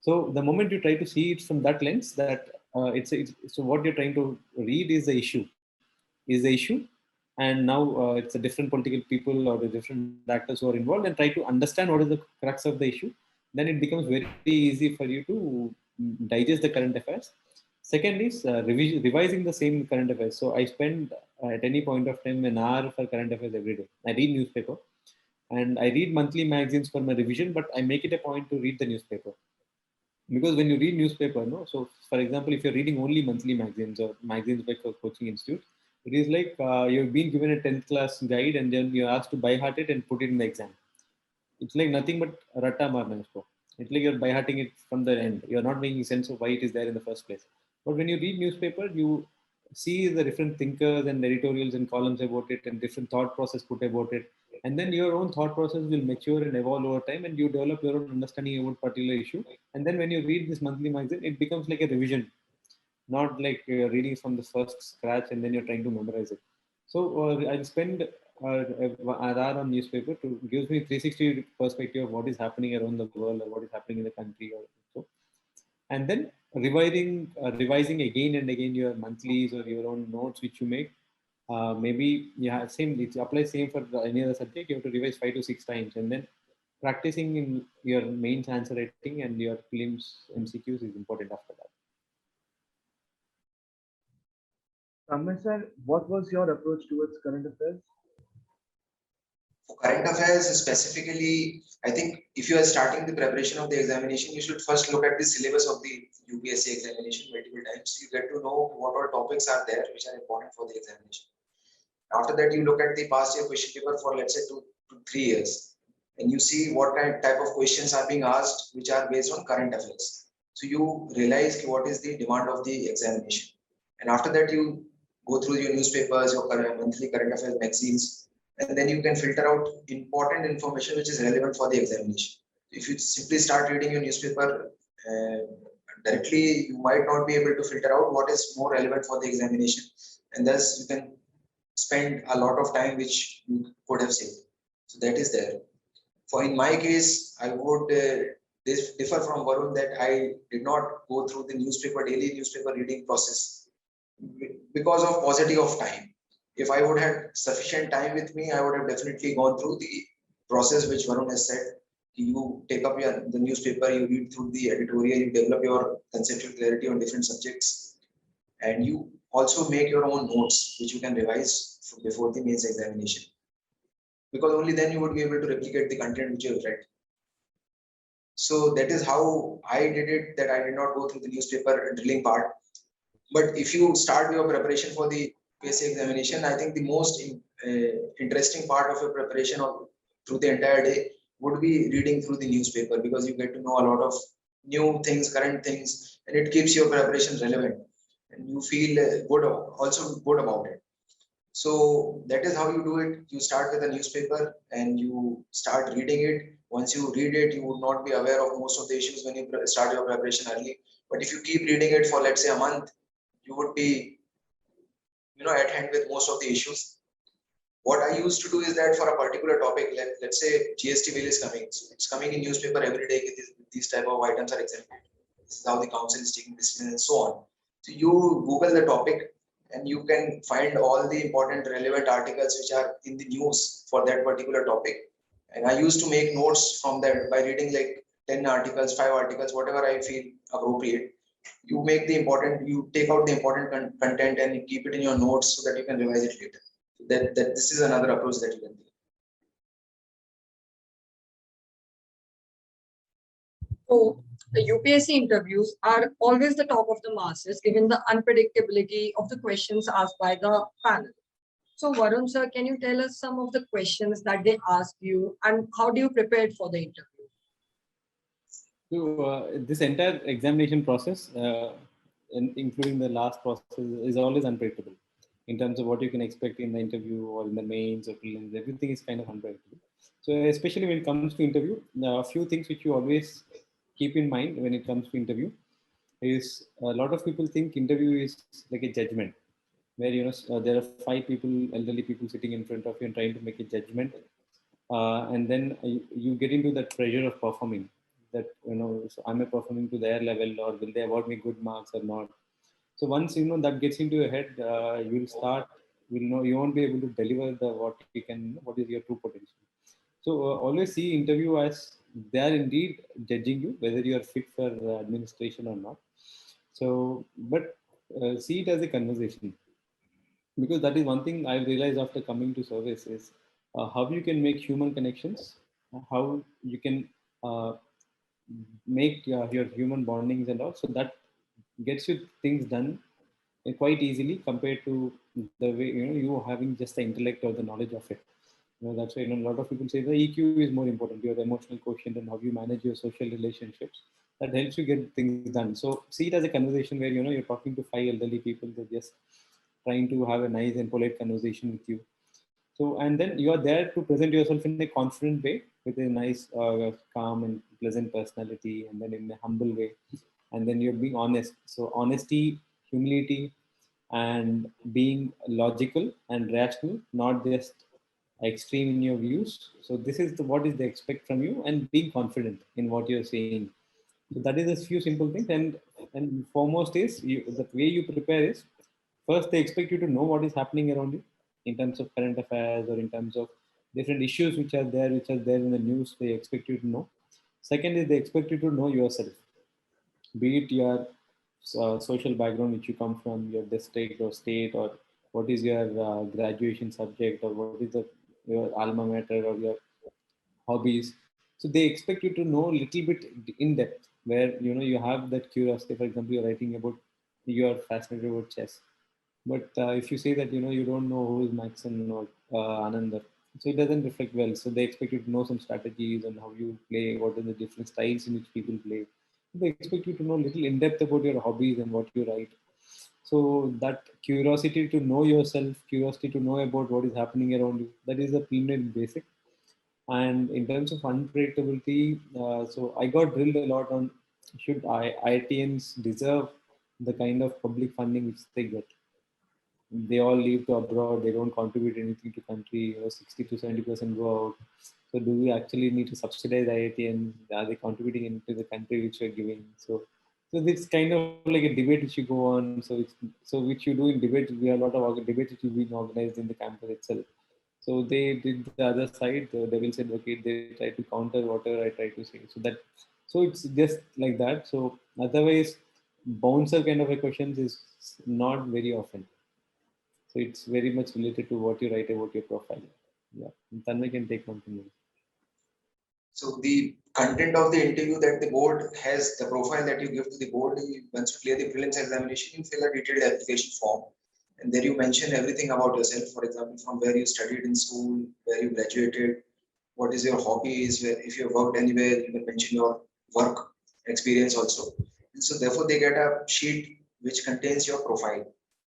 So the moment you try to see it from that lens, that so what you're trying to read is the issue, and now it's a different political people or the different actors who are involved, and try to understand what is the crux of the issue. Then it becomes very easy for you to digest the current affairs. Second is revising the same current affairs. So I spend at any point of time an hour for current affairs every day. I read newspaper, and I read monthly magazines for my revision, but I make it a point to read the newspaper. because when you read newspaper, no, so for example, if you're reading only monthly magazines or magazines by coaching institute, it is like you've been given a 10th class guide and then you're asked to by heart it and put it in the exam. It's like nothing but ratta marna isko. It's like you're by hearting it from the end. You're not making sense of why it is there in the first place. But when you read newspaper, you see the different thinkers and editorials and columns about it and different thought process put about it, and then your own thought process will mature and evolve over time, and you develop your own understanding about particular issue. And then when you read this monthly magazine, it becomes like a revision, not like you're reading from the first scratch and then you're trying to memorize it. So I'll spend an hour on newspaper to gives me 360 perspective of what is happening around the world or what is happening in the country or so. And then revising again and again your monthlies or your own notes which you make. Maybe yeah, same, it applies same for any other subject. You have to revise 5 to 6 times, and then practicing in your mains answer writing and your prelims MCQs is important after that. Tanmay sir, what was your approach towards current affairs? For current affairs specifically, I think if you are starting the preparation of the examination, you should first look at the syllabus of the UPSC examination multiple times. You get to know what all topics are there which are important for the examination. After that, you look at the past year question paper for let's say 2 to 3 years, and you see what type of questions are being asked which are based on current affairs. So you realize what is the demand of the examination, and after that you go through your newspapers, your monthly current affairs magazines, and then you can filter out important information which is relevant for the examination. If you simply start reading your newspaper directly, you might not be able to filter out what is more relevant for the examination, and thus you can spend a lot of time which you could have saved. So that is there. For in my case, I would differ from Varun that I did not go through the daily newspaper reading process because of paucity of time. If I would have sufficient time with me, I would have definitely gone through the process which Varun has said. You take up the newspaper, you read through the editorial, you develop your conceptual clarity on different subjects, and you also make your own notes which you can revise before the mains examination, because only then you would be able to replicate the content which you have read. So that is how I did it, that I did not go through the newspaper drilling part. But if you start your preparation for the UPSC examination, I think the most interesting part of your preparation through the entire day would be reading through the newspaper, because you get to know a lot of new things, current things, and it keeps your preparation relevant, and you feel also good about it. So that is how you do it. You start with a newspaper and you start reading it. Once you read it, you would not be aware of most of the issues when you start your preparation early. But if you keep reading it for let's say a month, you would be at hand with most of the issues. What I used to do is that for a particular topic, let's say GST bill is coming. So it's coming in newspaper every day. These type of items are exempted. This is how the council is taking decisions and so on. So you Google the topic and you can find all the important relevant articles which are in the news for that particular topic. And I used to make notes from that by reading like 10 articles, 5 articles, whatever I feel appropriate. You take out the important content and you keep it in your notes so that you can revise it later. That this is another approach that you can take. So the UPSC interviews are always the talk of the masses, given the unpredictability of the questions asked by the panel. So Varun sir, can you tell us some of the questions that they asked you and how do you prepare for the interview? So this entire examination process, including the last process, is always unpredictable in terms of what you can expect in the interview or in the mains or prelims. Everything is kind of unpredictable. So especially when it comes to interview, a few things which you always keep in mind when it comes to interview is a lot of people think interview is like a judgment, where there are 5 people, elderly people sitting in front of you and trying to make a judgment, and then you get into that pressure of performing. That so am I performing to their level, or will they award me good marks or not? So once that gets into your head, you won't be able to deliver what is your true potential. So always see interview as they are indeed judging you whether you are fit for administration or not. So, but see it as a conversation, because that is one thing I've realized after coming to service is how you can make human connections, how you can make your human bondings and all. So that gets you things done quite easily compared to the way you having just the intellect or the knowledge of it. That's why a lot of people say the EQ is more important, your emotional quotient and how you manage your social relationships. That helps you get things done. So see it as a conversation where you're talking to five elderly people. They're just trying to have a nice and polite conversation with you. So and then you are there to present yourself in a confident way with a nice, calm and pleasant personality, and then in a humble way, and then you're being honest. So honesty, humility, and being logical and rational, not just extreme in your views. So this is what is they expect from you, and being confident in what you're saying. So that is a few simple things, and foremost is the way you prepare is first they expect you to know what is happening around you in terms of current affairs or in terms of different issues which are there in the news. They expect you to know. Second is they expect you to know yourself, be it your social background which you come from, your district or state, or what is your graduation subject, or what is your alma mater or your hobbies. So they expect you to know a little bit in depth, where you have that curiosity. For example, you're writing about, you're fascinated about chess, but if you say that you don't know who is Maxon or Anandar, so it doesn't reflect well. So they expect you to know some strategies and how you play, what are the different styles in which people play. They expect you to know a little in depth about your hobbies and what you write. So that curiosity to know yourself, curiosity to know about what is happening around you, that is the preliminary basic. And in terms of unpredictability, so I got drilled a lot on should IITians deserve the kind of public funding which they get. They all leave to abroad. They don't contribute anything to country. 60 to 70% go out. So do we actually need to subsidize IITians? Are they contributing into the country which we're giving? So this kind of like a debate which you go on. So which you do in debate. We have a lot of debates which is being organized in the campus itself. So they did the other side. The devil said, okay, they try to counter whatever I try to say. So it's just like that. So otherwise, bouncer kind of a questions is not very often. So it's very much related to what you write about your profile. Yeah, Tanmay can take one from you. So the content of the interview that the board has, the profile that you give to the board, once you clear the prelims examination, you fill a detailed application form. And there you mention everything about yourself. For example, from where you studied in school, where you graduated, what is your hobbies, where if you have worked anywhere, you can mention your work experience also. And so therefore they get a sheet which contains your profile.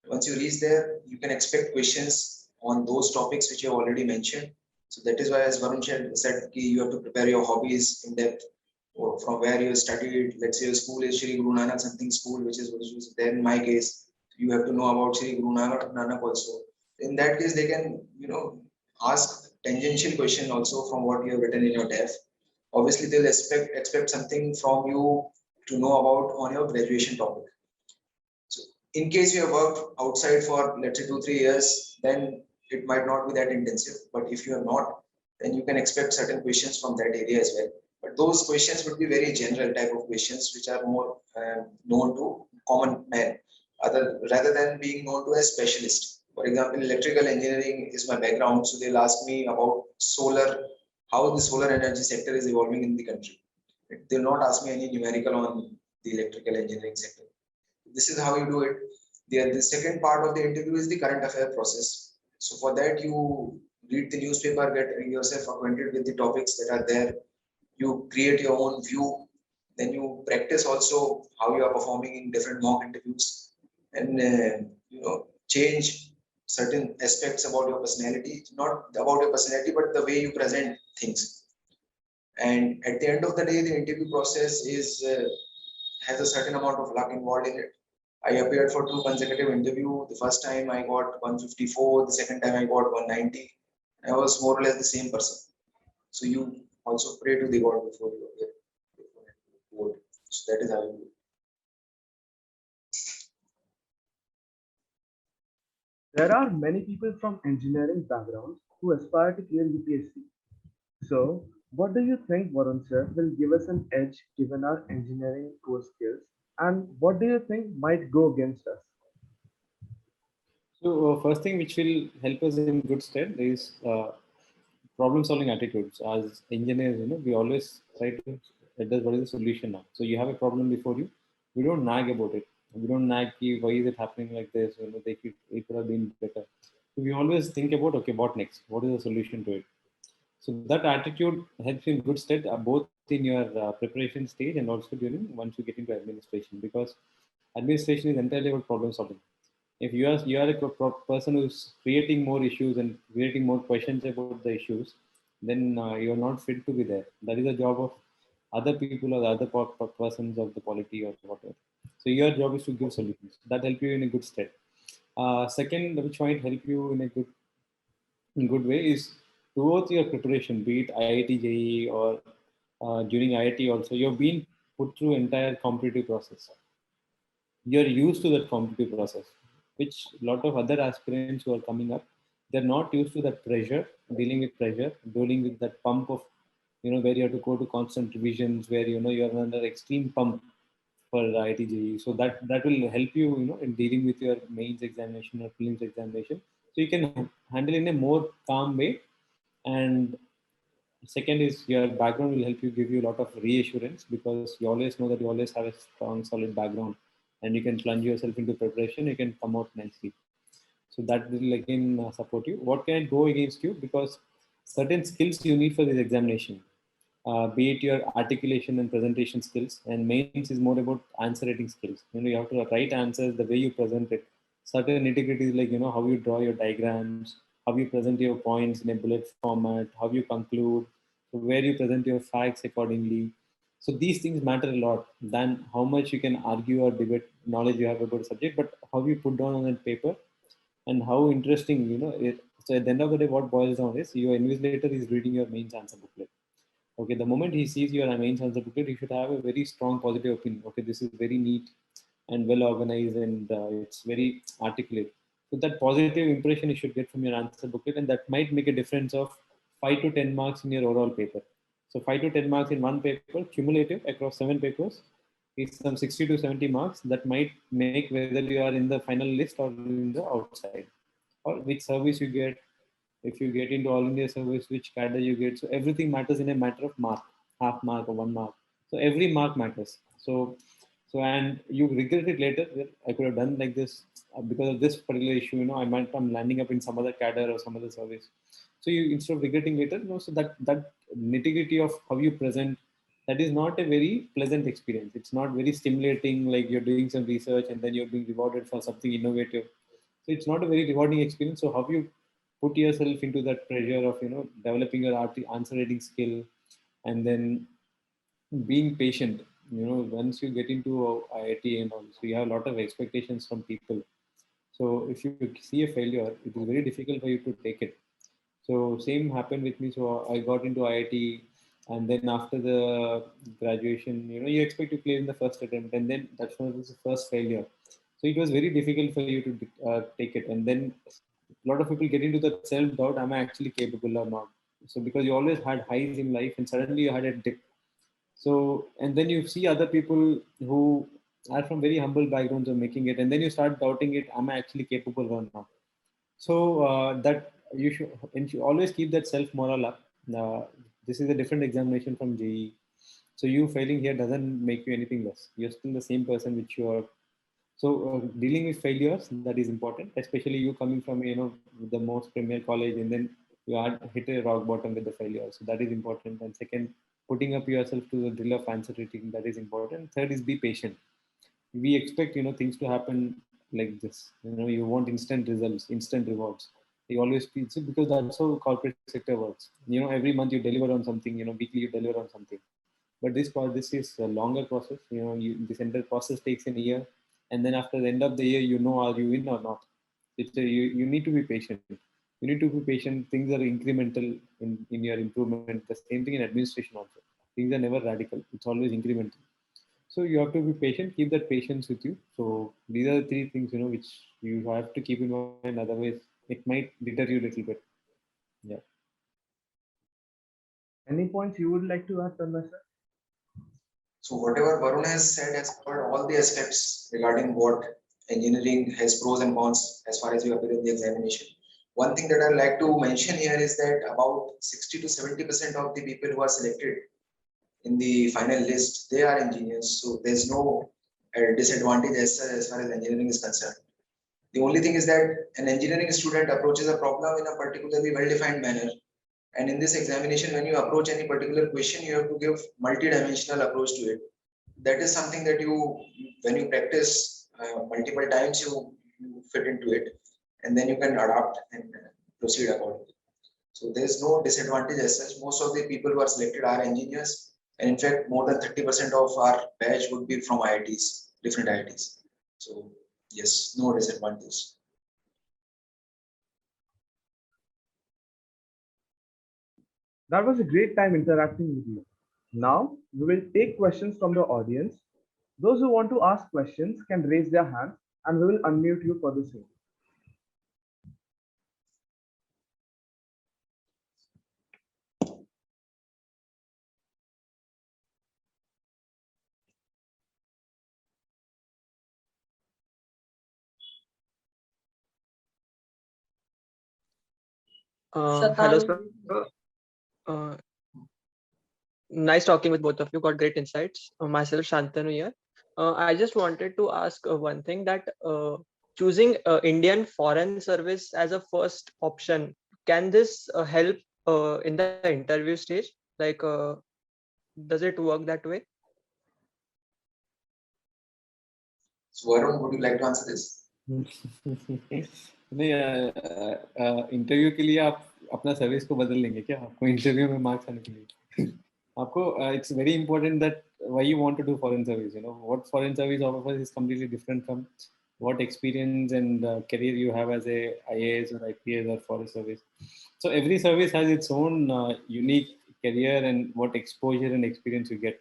Once you reach there, you can expect questions on those topics which you have already mentioned. So that is why, as Varun said, you have to prepare your hobbies in depth, or from where you studied. Let's say your school is Shri Guru Nanak something school, which was there in my case. You have to know about Shri Guru Nanak also. In that case, they can ask tangential question also from what you have written in your def. Obviously, they'll expect something from you to know about on your graduation topic. So in case you have worked outside for let's say 2-3 years, then it might not be that intensive. But if you are not, then you can expect certain questions from that area as well. But those questions would be very general type of questions, which are more known to common man, rather than being known to a specialist. For example, electrical engineering is my background, so they'll ask me about solar, how the solar energy sector is evolving in the country. They'll not ask me any numerical on the electrical engineering sector. This is how you do it. The second part of the interview is the current affair process. So for that, you read the newspaper, get yourself acquainted with the topics that are there. You create your own view. Then you practice also how you are performing in different mock interviews, and change certain aspects about your personality. Not about your personality, but the way you present things. And at the end of the day, the interview process has a certain amount of luck involved in it. I appeared for 2 consecutive interviews. The first time I got 154, the second time I got 190. I was more or less the same person. So you also pray to the God before you appear before the board. So that is how you do it. There are many people from engineering backgrounds who aspire to clear UPSC. So, what do you think, Varun sir, will give us an edge given our engineering core skills? And what do you think might go against us? So first thing which will help us in good stead is problem solving attitudes. As engineers, we always try to us what is the solution now. So you have a problem before you. We don't nag about it. We don't nag, why is it happening like this? It could have been better. So we always think about, okay, what next? What is the solution to it? So that attitude helps you in good stead, both in your preparation stage and also during once you get into administration, because administration is entirely about problem solving. If you are a person who's creating more issues and creating more questions about the issues, then you're not fit to be there. That is the job of other people or the other persons of the polity or whatever. So your job is to give solutions that help you in a good stead. Second, which might help you in good way, is towards your preparation, be it IIT JEE or during IIT also, you're being put through entire competitive process. You're used to that competitive process, which a lot of other aspirants who are coming up, they're not used to that pressure, dealing with pressure, dealing with that pump of, where you have to go to constant revisions, where, you're under extreme pump for IIT JEE. So that will help you, in dealing with your mains examination or prelims examination. So you can handle in a more calm way. And second is your background will help you, give you a lot of reassurance, because you always know that you always have a strong, solid background, and you can plunge yourself into preparation. You can come out nicely. So that will again support you. What can go against you? Because certain skills you need for this examination, be it your articulation and presentation skills, and mains is more about answer writing skills. You have to write answers the way you present it. Certain nitty-gritties like how you draw your diagrams, how you present your points in a bullet format, how you conclude, so where you present your facts accordingly. So these things matter a lot than how much you can argue or debate knowledge you have about a subject, but how you put down on that paper and how interesting, it. So at the end of the day, what boils down is your invigilator is reading your mains answer booklet. Okay, the moment he sees your mains answer booklet, he should have a very strong positive opinion. Okay, this is very neat and well organized, and it's very articulate. So that positive impression you should get from your answer booklet, and that might make a difference of 5 to 10 marks in your overall paper. So 5 to 10 marks in one paper, cumulative across 7 papers, is some 60 to 70 marks that might make whether you are in the final list or in the outside, or which service you get. If you get into all India service, which cadre you get. So everything matters in a matter of mark, half mark or 1 mark. So every mark matters. And you regret it later. That I could have done like this because of this particular issue. I'm landing up in some other cadre or some other service. So you, instead of regretting later, so that nitty-gritty of how you present, that is not a very pleasant experience. It's not very stimulating. Like you're doing some research and then you're being rewarded for something innovative. So it's not a very rewarding experience. So how you put yourself into that pressure of developing your answer writing skill, and then being patient. Once you get into IIT and all, so you have a lot of expectations from people. So if you see a failure, it is very difficult for you to take it. So same happened with me. So I got into IIT, and then after the graduation, you expect to clear in the first attempt, and then that's one of the first failure. So it was very difficult for you to take it, and then a lot of people get into that self-doubt: am I actually capable or not? So because you always had highs in life, and suddenly you had a dip. So, and then you see other people who are from very humble backgrounds of making it, and then you start doubting it: am I actually capable or not? So that you should always keep that self moral up. This is a different examination from JEE. So you failing here doesn't make you anything less. You're still the same person which you are. So dealing with failures, that is important, especially you coming from the most premier college, and then you are hit a rock bottom with the failure. So that is important. And second, putting up yourself to the drill of answer writing, that is important. Third is be patient. We expect things to happen like this. You want instant results, instant rewards. You always feel so, because that's how corporate sector works. Every month you deliver on something. Weekly you deliver on something. But this is a longer process. This entire process takes an year, and then after the end of the year, are you in or not? You need to be patient. You need to be patient. Things are incremental in your improvement. The same thing in administration also. Things are never radical. It's always incremental. So you have to be patient. Keep that patience with you. So these are the three things which you have to keep in mind. Otherwise, it might deter you a little bit. Yeah. Any points you would like to add, Tanmay sir? So whatever Varun has said has covered all the aspects regarding what engineering has pros and cons as far as you appear in the examination. One thing that I'd like to mention here is that about 60 to 70% of the people who are selected in the final list, they are engineers. So there's no disadvantage as far as engineering is concerned. The only thing is that an engineering student approaches a problem in a particularly well-defined manner. And in this examination, when you approach any particular question, you have to give multi-dimensional approach to it. That is something that when you practice multiple times, you fit into it, and then you can adapt and proceed accordingly. So there's no disadvantage as such. Most of the people who are selected are engineers, and in fact, more than 30% of our batch would be from IITs, different IITs. So yes, no disadvantage. That was a great time interacting with you. Now, we will take questions from the audience. Those who want to ask questions can raise their hands and we will unmute you for the same. Hello, sir. Uh, nice talking with both of you. Got great insights. Myself, Shantanu here. I just wanted to ask one thing that choosing Indian Foreign Service as a first option, can this help in the interview stage? Like, does it work that way? So Varun, would you like to answer this? नहीं interview के लिए आप अपना service को बदल लेंगे क्या आपको इंटरव्यू में मार्क्स आने के लिए आपको it's very important that why you want to do foreign service what foreign service offers is completely different from what experience and career you have as a IAS or IPS or forest service. So every service has its own unique career and what exposure and experience you get.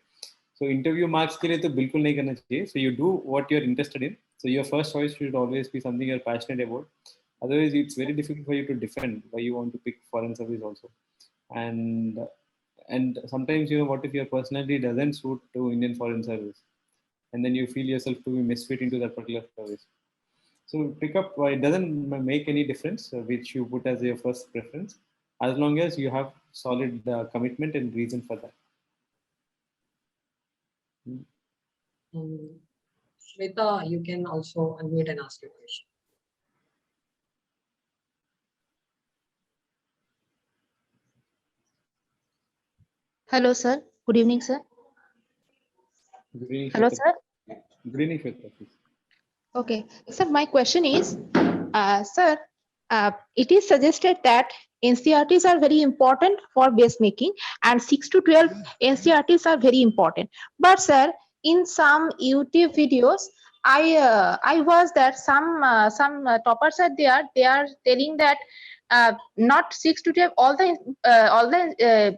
So interview marks के लिए तो बिल्कुल नहीं करना चाहिए. So you do what you're interested in. So your first choice should always be something you're passionate about. Otherwise, it's very difficult for you to defend why you want to pick foreign service also. And sometimes what if your personality doesn't suit to Indian foreign service, and then you feel yourself to be misfit into that particular service. So pick up. It doesn't make any difference which you put as your first preference, as long as you have solid commitment and reason for that. Shweta, you can also unmute and ask your question. Hello, sir. Good evening, sir. Good evening, Hello, Shweta. sir. Good evening, Shweta. Okay, sir. My question is, sir, it is suggested that NCRTs are very important for base making, and 6 to 12 NCRTs are very important. But, sir, in some YouTube videos, I was that some toppers are there. They are telling that not 6 to 12, all the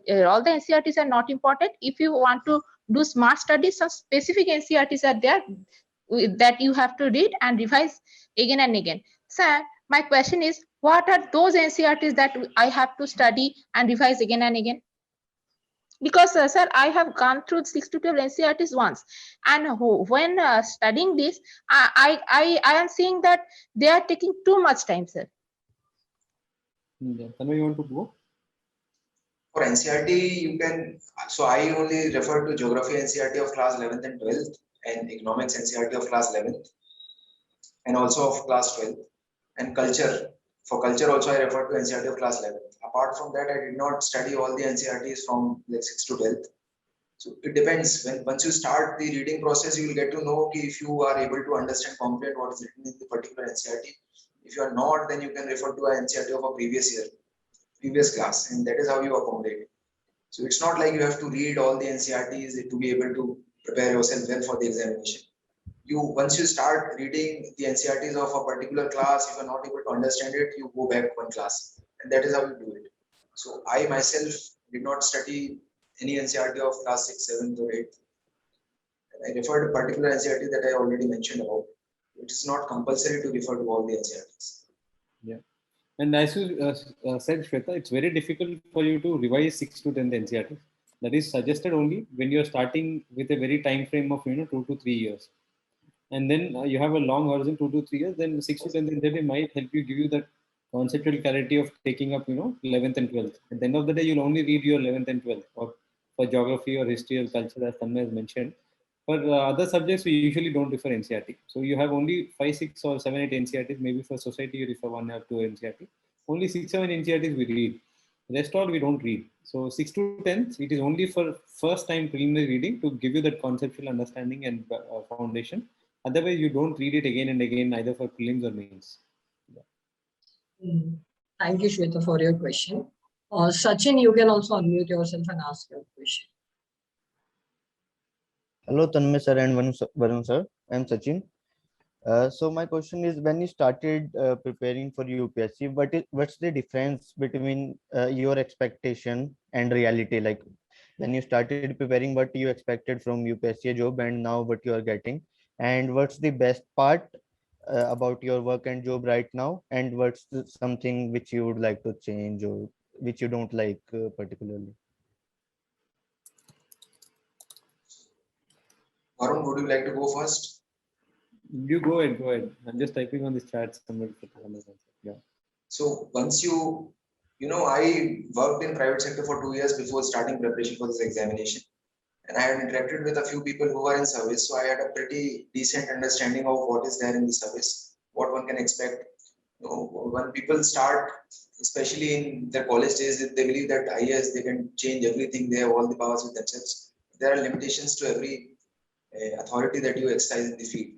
NCRTs are not important. If you want to do smart studies, some specific NCRTs are there that you have to read and revise again and again. Sir, my question is, what are those NCRTs that I have to study and revise again and again? Because, sir, I have gone through 6 to 12 NCRTs once, and when studying this, I am seeing that they are taking too much time, sir. Yeah. Tanmay, you want to go? For NCRT, you can. So I only refer to geography NCRT of class 11th and 12th, and economics NCRT of class 11th, and also of class 12th, and culture. For culture also I refer to NCRT of class 11th. Apart from that, I did not study all the NCRTs from like 6 to 12th. So it depends. Once you start the reading process, you will get to know if you are able to understand, comprehend what is written in the particular NCRT. If you are not, then you can refer to an NCRT of a previous year, previous class, and that is how you accommodate. So it's not like you have to read all the NCRTs to be able to prepare yourself well for the examination. Once you start reading the NCRTs of a particular class, if you are not able to understand it, you go back one class, and that is how you do it. So I myself did not study any NCRT of class 6, 7, or 8. And I referred to particular NCRT that I already mentioned about. It is not compulsory to refer to all the NCRTs. Yeah. And as you said, Shweta, it's very difficult for you to revise 6 to 10 NCRTs. That is suggested only when you're starting with a very time frame of 2 to 3 years. And then you have a long horizon, 2 to 3 years, then 6 to 10 NCRT might help you give you that conceptual clarity of taking up 11th and 12th. At the end of the day, you'll only read your 11th and 12th, or for geography or history or culture, as Tanmay has mentioned. For other subjects, we usually don't refer NCERT. So you have only 5, 6, or 7, 8 NCERTs. Maybe for society, you refer 1 or 2 NCERT. Only 6, 7 NCERTs we read. Rest all we don't read. So 6 to 10, it is only for first time preliminary reading to give you that conceptual understanding and foundation. Otherwise, you don't read it again and again, either for prelims or mains. Thank you, Shweta, for your question. Sachin, you can also unmute yourself and ask your question. Hello, Tanmay sir and Varun sir. I'm Sachin. So my question is, when you started preparing for UPSC, what's the difference between your expectation and reality? Like when you started preparing, what you expected from UPSC job, and now what you are getting, and what's the best part about your work and job right now, and what's something which you would like to change or which you don't like particularly? Varun, would you like to go first? You go ahead, go ahead. I'm just typing on this chat. Somebody put it on the answer. Yeah. So once I worked in private sector for 2 years before starting preparation for this examination. And I had interacted with a few people who were in service. So I had a pretty decent understanding of what is there in the service, what one can expect. When people start, especially in their college days, they believe that IAS, they can change everything. They have all the powers with themselves. There are limitations to every authority that you exercise in the field.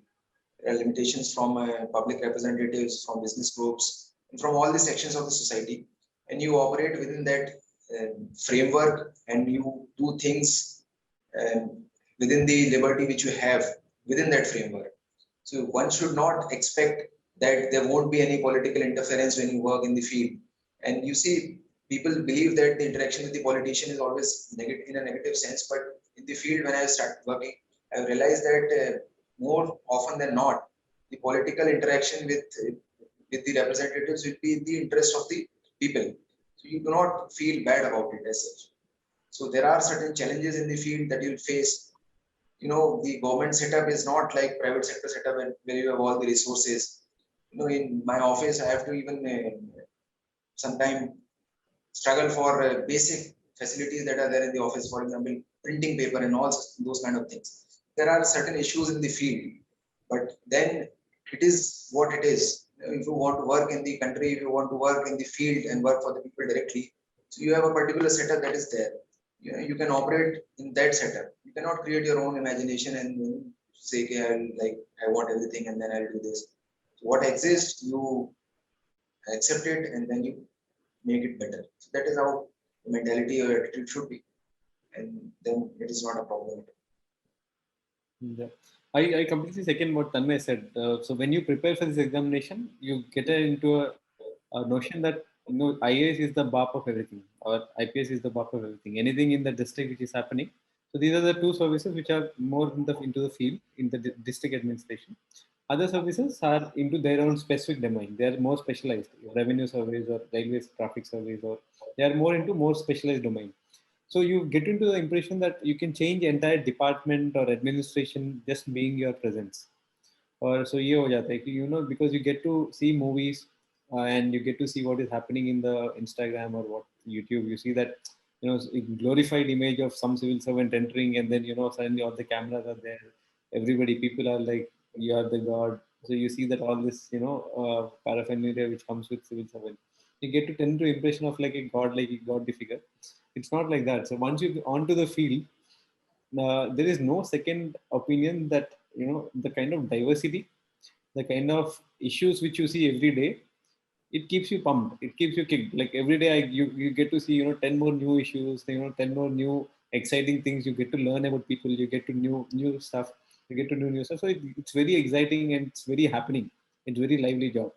There are limitations from public representatives, from business groups, and from all the sections of the society. And you operate within that framework, and you do things within the liberty which you have within that framework. So one should not expect that there won't be any political interference when you work in the field. And you see, people believe that the interaction with the politician is always negative in a negative sense. But in the field, when I started working, I realized that more often than not, the political interaction with the representatives will be in the interest of the people. So you do not feel bad about it as such. So there are certain challenges in the field that you'll face. The government setup is not like private sector setup where you have all the resources. In my office, I have to even sometimes struggle for basic facilities that are there in the office. For example, printing paper and all those kind of things. There are certain issues in the field, but then it is what it is. If you want to work in the country, if you want to work in the field and work for the people directly, so you have a particular setup that is there. You can operate in that setup. You cannot create your own imagination and say, okay, I want everything and then I'll do this. So what exists, you accept it and then you make it better. So that is how the mentality or attitude should be. And then it is not a problem. Yeah. I completely second what Tanmay said. So when you prepare for this examination, you get into a notion that IAS is the BAP of everything, or IPS is the BAP of everything. Anything in the district which is happening. So these are the two services which are more into the field in the district administration. Other services are into their own specific domain. They are more specialized, revenue surveys or railways traffic surveys, or they are more into more specialized domain. So you get into the impression that you can change entire department or administration just being your presence. Or so ये हो जाता है कि because you get to see movies and you get to see what is happening in the Instagram or what YouTube. You see that a glorified image of some civil servant entering, and then suddenly all the cameras are there. Everybody, people are like, you are the god. So you see that all this paraphernalia which comes with civil servant. You get to tend to impression of like a godly figure. It's not like that. So once you onto the field, there is no second opinion that the kind of diversity, the kind of issues which you see every day, it keeps you pumped, it keeps you kicked. Like every day you get to see 10 more new issues, 10 more new exciting things. You get to learn about people, you get to new stuff, you get to do new stuff. So it's very exciting and it's very happening. It's very lively job.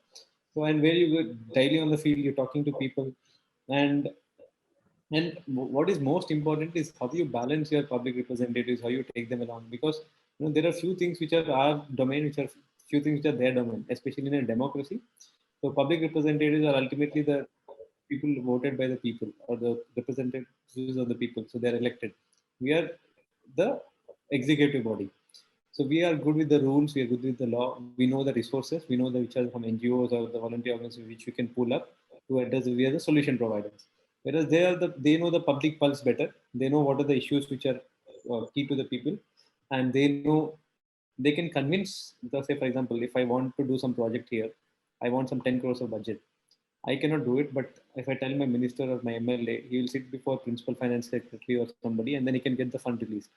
So, and where you go daily on the field, you're talking to people, and what is most important is how you balance your public representatives, how you take them along, because there are few things which are our domain, which are few things which are their domain, especially in a democracy. So public representatives are ultimately the people voted by the people, or the representatives of the people. So they're elected. We are the executive body. So we are good with the rules, we are good with the law, we know the resources, we know which are from NGOs or the volunteer organizations which you can pull up to address. We are the solution providers. Whereas they know the public pulse better. They know what are the issues which are key to the people, and they know they can convince. Say for example, if I want to do some project here, I want some 10 crores of budget. I cannot do it, but if I tell my minister or my MLA, he will sit before principal finance secretary or somebody, and then he can get the fund released.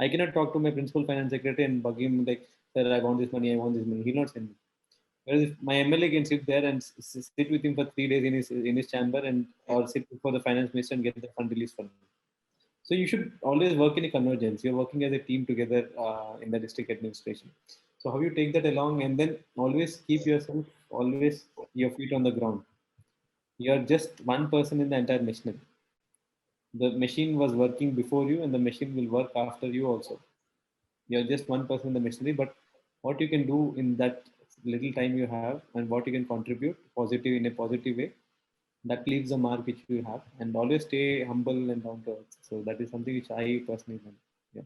I cannot talk to my principal finance secretary and bug him like, sir, I want this money, I want this money. He'll not send me. Whereas if my MLA can sit there and sit with him for 3 days in his chamber and or sit before the finance minister and get the fund released for him. So you should always work in a convergence. You're working as a team together in the district administration. So how you take that along, and then always keep yourself always your feet on the ground. You're just one person in the entire machinery. The machine was working before you, and the machine will work after you also. You're just one person in the machinery, but what you can do in that little time you have, and what you can contribute positive in a positive way, that leaves a mark which you have. And always stay humble and down to earth. So that is something which I personally learned. Yeah.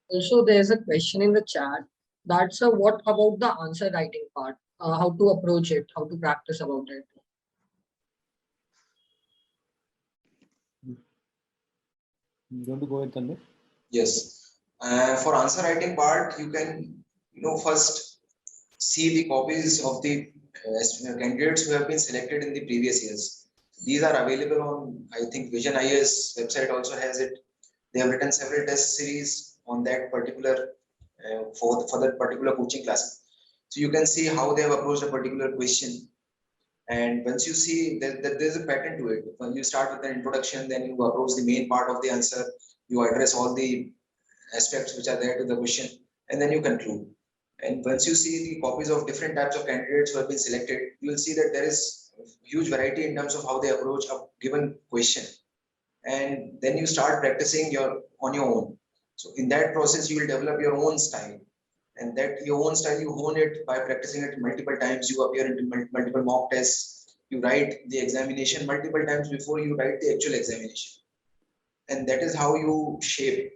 Also, there's a question in the chat. That's what about the answer writing part? How to approach it? How to practice about it? You want to go ahead, Tanmay? Yes. For answer writing part, you can, first see the copies of the candidates who have been selected in the previous years. These are available on, I think, Vision IS website also has it. They have written several test series on that particular, for that particular coaching class. So you can see how they have approached a particular question. And once you see that there's a pattern to it, when you start with an introduction, then you approach the main part of the answer, you address all the aspects which are there to the question, and then you conclude. And once you see the copies of different types of candidates who have been selected, you will see that there is huge variety in terms of how they approach a given question. And then you start practicing on your own. So in that process, you will develop your own style. And that your own style, you hone it by practicing it multiple times. You appear in multiple mock tests. You write the examination multiple times before you write the actual examination. And that is how you shape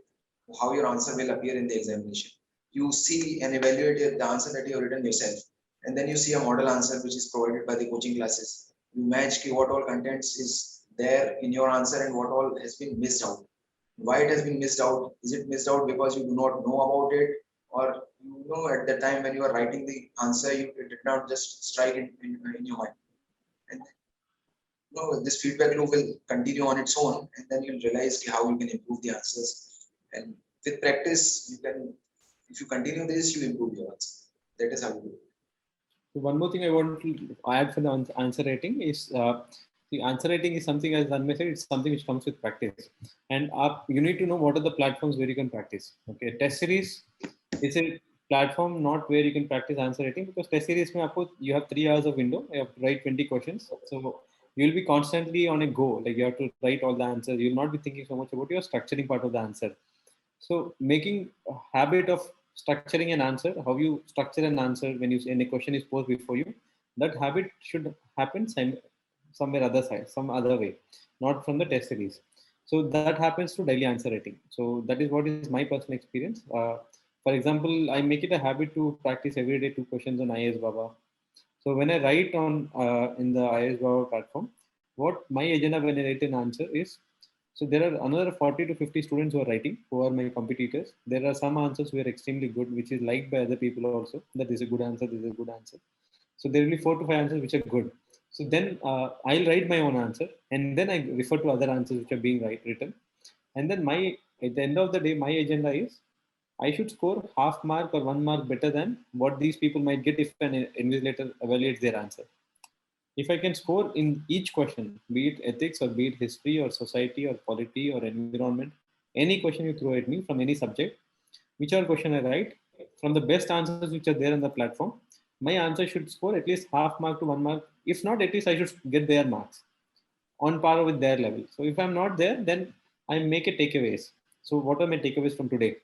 how your answer will appear in the examination. You see and evaluate the answer that you have written yourself. And then you see a model answer which is provided by the coaching classes. You match what all contents is there in your answer and what all has been missed out. Why it has been missed out? Is it missed out because you do not know about it? Or at the time when you are writing the answer, it did not just strike in your mind. And this feedback loop will continue on its own, and then you'll realize how you can improve the answers. And with practice, if you continue this, you improve your answer. That is how you do it. So one more thing I want to add for the answer rating is the answer rating is something, as Tanmay said, it's something which comes with practice. And you need to know what are the platforms where you can practice. Okay, test series is a platform not where you can practice answer rating, because test series you have 3 hours of window, you have to write 20 questions. So you'll be constantly on a go, like you have to write all the answers. You'll not be thinking so much about your structuring part of the answer. So making a habit of structuring an answer, how you structure an answer when a question is posed before you, that habit should happen somewhere other side, some other way, not from the test series. So that happens to daily answer writing. So that is what is my personal experience. For example, I make it a habit to practice every day 2 questions on IS Baba. So when I write on in the IS Baba platform, what my agenda when I write an answer is, so there are another 40 to 50 students who are writing, who are my competitors. There are some answers who are extremely good, which is liked by other people also. That is a good answer, this is a good answer. So there will be 4 to 5 answers which are good. So then I'll write my own answer, and then I refer to other answers which are being written. And then at the end of the day, my agenda is I should score half mark or 1 mark better than what these people might get if an invigilator evaluates their answer. If I can score in each question, be it ethics or be it history or society or polity or environment, any question you throw at me from any subject, whichever question I write, from the best answers which are there on the platform, my answer should score at least half mark to 1 mark. If not, at least I should get their marks on par with their level. So if I'm not there, then I make a takeaways. So what are my takeaways from today?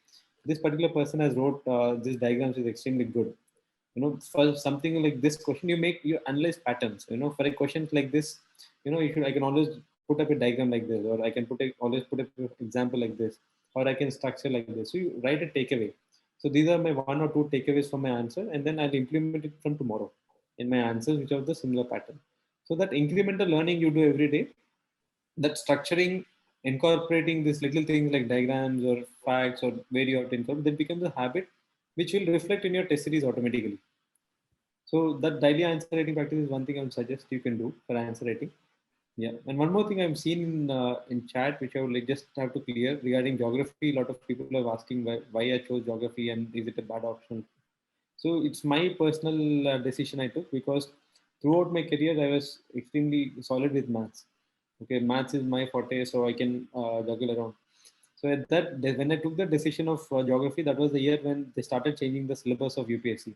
This particular person has wrote this diagrams is extremely good. For something like this question, you analyze patterns. For a question like this, I can always put up a diagram like this, or I can always put up an example like this, or I can structure like this. So you write a takeaway. So these are my 1 or 2 takeaways from my answer, and then I'll implement it from tomorrow in my answers, which are the similar pattern. So that incremental learning you do every day, that structuring, incorporating these little things like diagrams or facts or where you have to incorporate, that becomes a habit which will reflect in your test series automatically. So that daily answer writing practice is one thing I would suggest you can do for answer writing. Yeah, and one more thing I've seen in chat, which I would like just have to clear regarding geography. A lot of people are asking why I chose geography and is it a bad option? So it's my personal decision I took because throughout my career I was extremely solid with maths. Okay, maths is my forte, so I can juggle around. So at that, when I took the decision of geography, that was the year when they started changing the syllabus of UPSC.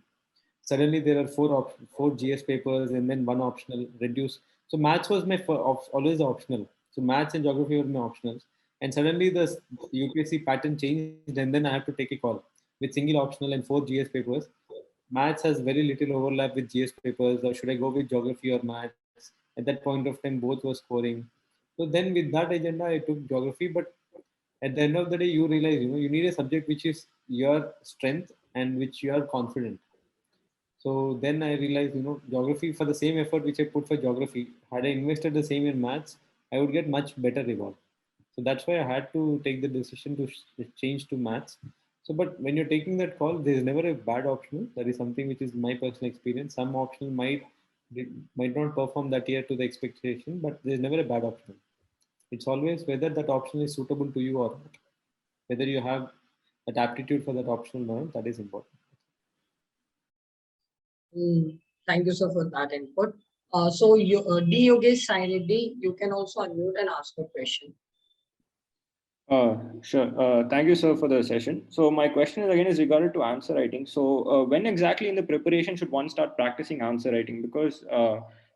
Suddenly there are four GS papers and then one optional reduced. So maths was my always optional. So maths and geography were my optionals. And suddenly the UPSC pattern changed, and then I have to take a call with single optional and four GS papers. Maths has very little overlap with GS papers, or should I go with geography or maths? At that point of time, both were scoring. So then with that agenda, I took geography. But at the end of the day, you realize, you need a subject which is your strength and which you are confident. So then I realized, geography, for the same effort which I put for geography, had I invested the same in maths, I would get much better reward. So that's why I had to take the decision to change to maths. So, but when you're taking that call, there is never a bad optional. That is something which is my personal experience. Some optional might not perform that year to the expectation, but there is never a bad optional. It's always whether that option is suitable to you or not. Whether you have that aptitude for that optional or not, that is important. Thank you, sir, for that input. So, D. Yogesh Sainidhi, you can also unmute and ask a question. Sure. Thank you, sir, for the session. So my question is again is regarded to answer writing. So when exactly in the preparation should one start practicing answer writing? Because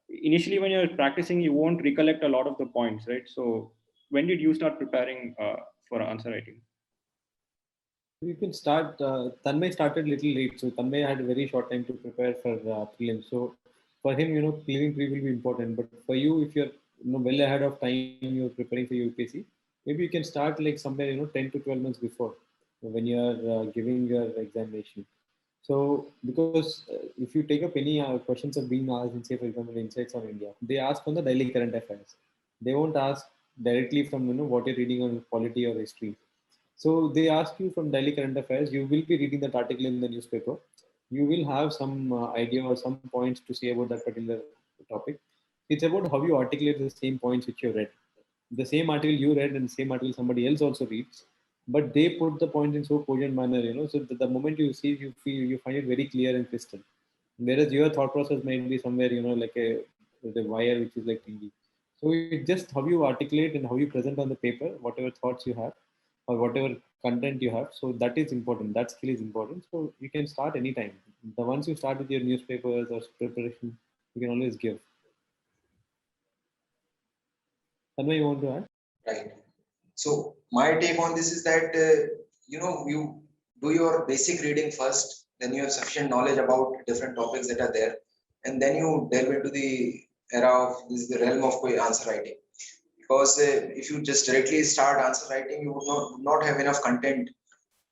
initially when you're practicing, you won't recollect a lot of the points, right? So when did you start preparing for answer writing? You can start. Tanmay started little late, so Tanmay had a very short time to prepare for prelims. So for him, clearing pre will be important. But for you, if you're well ahead of time, you're preparing for UPSC. Maybe you can start like somewhere 10 to 12 months before when you are giving your examination. So because if you take up any questions of being asked in, say, for example, Insights on India, they ask on the daily current affairs. They won't ask directly from what you're reading on polity or history. So they ask you from daily current affairs. You will be reading that article in the newspaper. You will have some idea or some points to say about that particular topic. It's about how you articulate the same points which you read. The same article you read and the same article somebody else also reads, but they put the point in so cogent manner, so that the moment you see, you find it very clear and crystal. Whereas your thought process might be somewhere, like the wire which is like TV. So it's just how you articulate and how you present on the paper, whatever thoughts you have or whatever content you have. So that is important. That skill is important. So you can start anytime. The once you start with your newspapers or preparation, you can always give. Tanmay, you want to add? Right. So my take on this is that you do your basic reading first, then you have sufficient knowledge about different topics that are there, and then you delve into the era of this the realm of answer writing. Because if you just directly start answer writing, you would not have enough content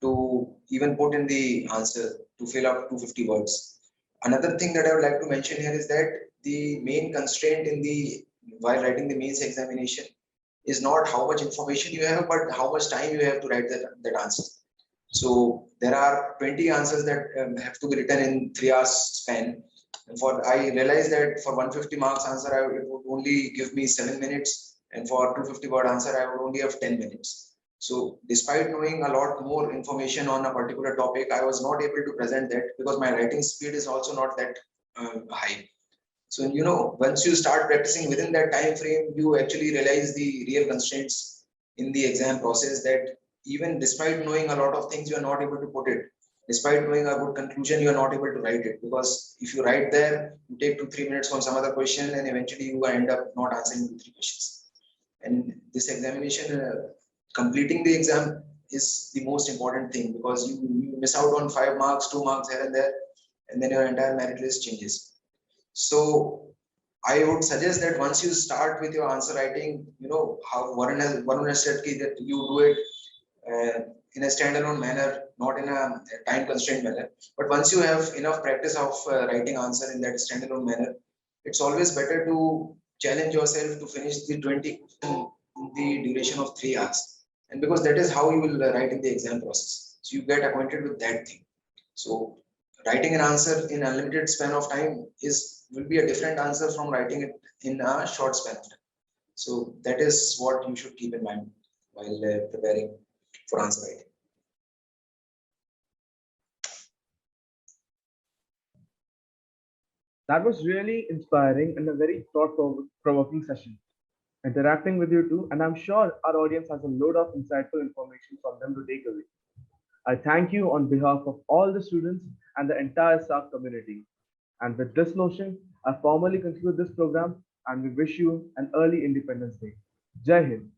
to even put in the answer to fill up 250 words. Another thing that I would like to mention here is that the main constraint in the while writing the mains examination is not how much information you have, but how much time you have to write that answer. So there are 20 answers that have to be written in 3 hours span. And I realized that for 150 marks answer, it would only give me 7 minutes, and for 250 word answer, I would only have 10 minutes. So despite knowing a lot more information on a particular topic, I was not able to present that because my writing speed is also not that high. So, once you start practicing within that time frame, you actually realize the real constraints in the exam process, that even despite knowing a lot of things, you are not able to put it. Despite knowing a good conclusion, you are not able to write it, because if you write there, you take 2-3 minutes from some other question and eventually you end up not answering 2-3 questions. And this examination, completing the exam is the most important thing, because you miss out on 5 marks, 2 marks here and there, and then your entire merit list changes. So I would suggest that once you start with your answer writing, how Varun has said that you do it in a standalone manner, not in a time constrained manner. But once you have enough practice of writing answer in that standalone manner, it's always better to challenge yourself to finish the 20 in the duration of 3 hours. And because that is how you will write in the exam process. So you get acquainted with that thing. So writing an answer in unlimited span of time will be a different answer from writing it in a short span of time. So that is what you should keep in mind while preparing for answer writing. That was really inspiring and a very thought-provoking session. Interacting with you too, and I'm sure our audience has a load of insightful information from them to take away. I thank you on behalf of all the students and the entire SARC community. And with this notion, I formally conclude this program and we wish you an early Independence Day. Jai Hind.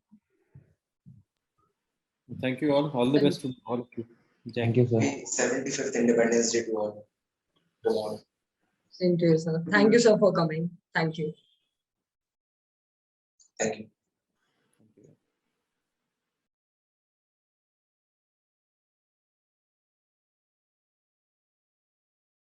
Thank you all. All the best to all of you. Thank you, sir. 75th Independence Day to all tomorrow. Same to you, sir. Thank you, sir, for coming. Thank you. Thank you.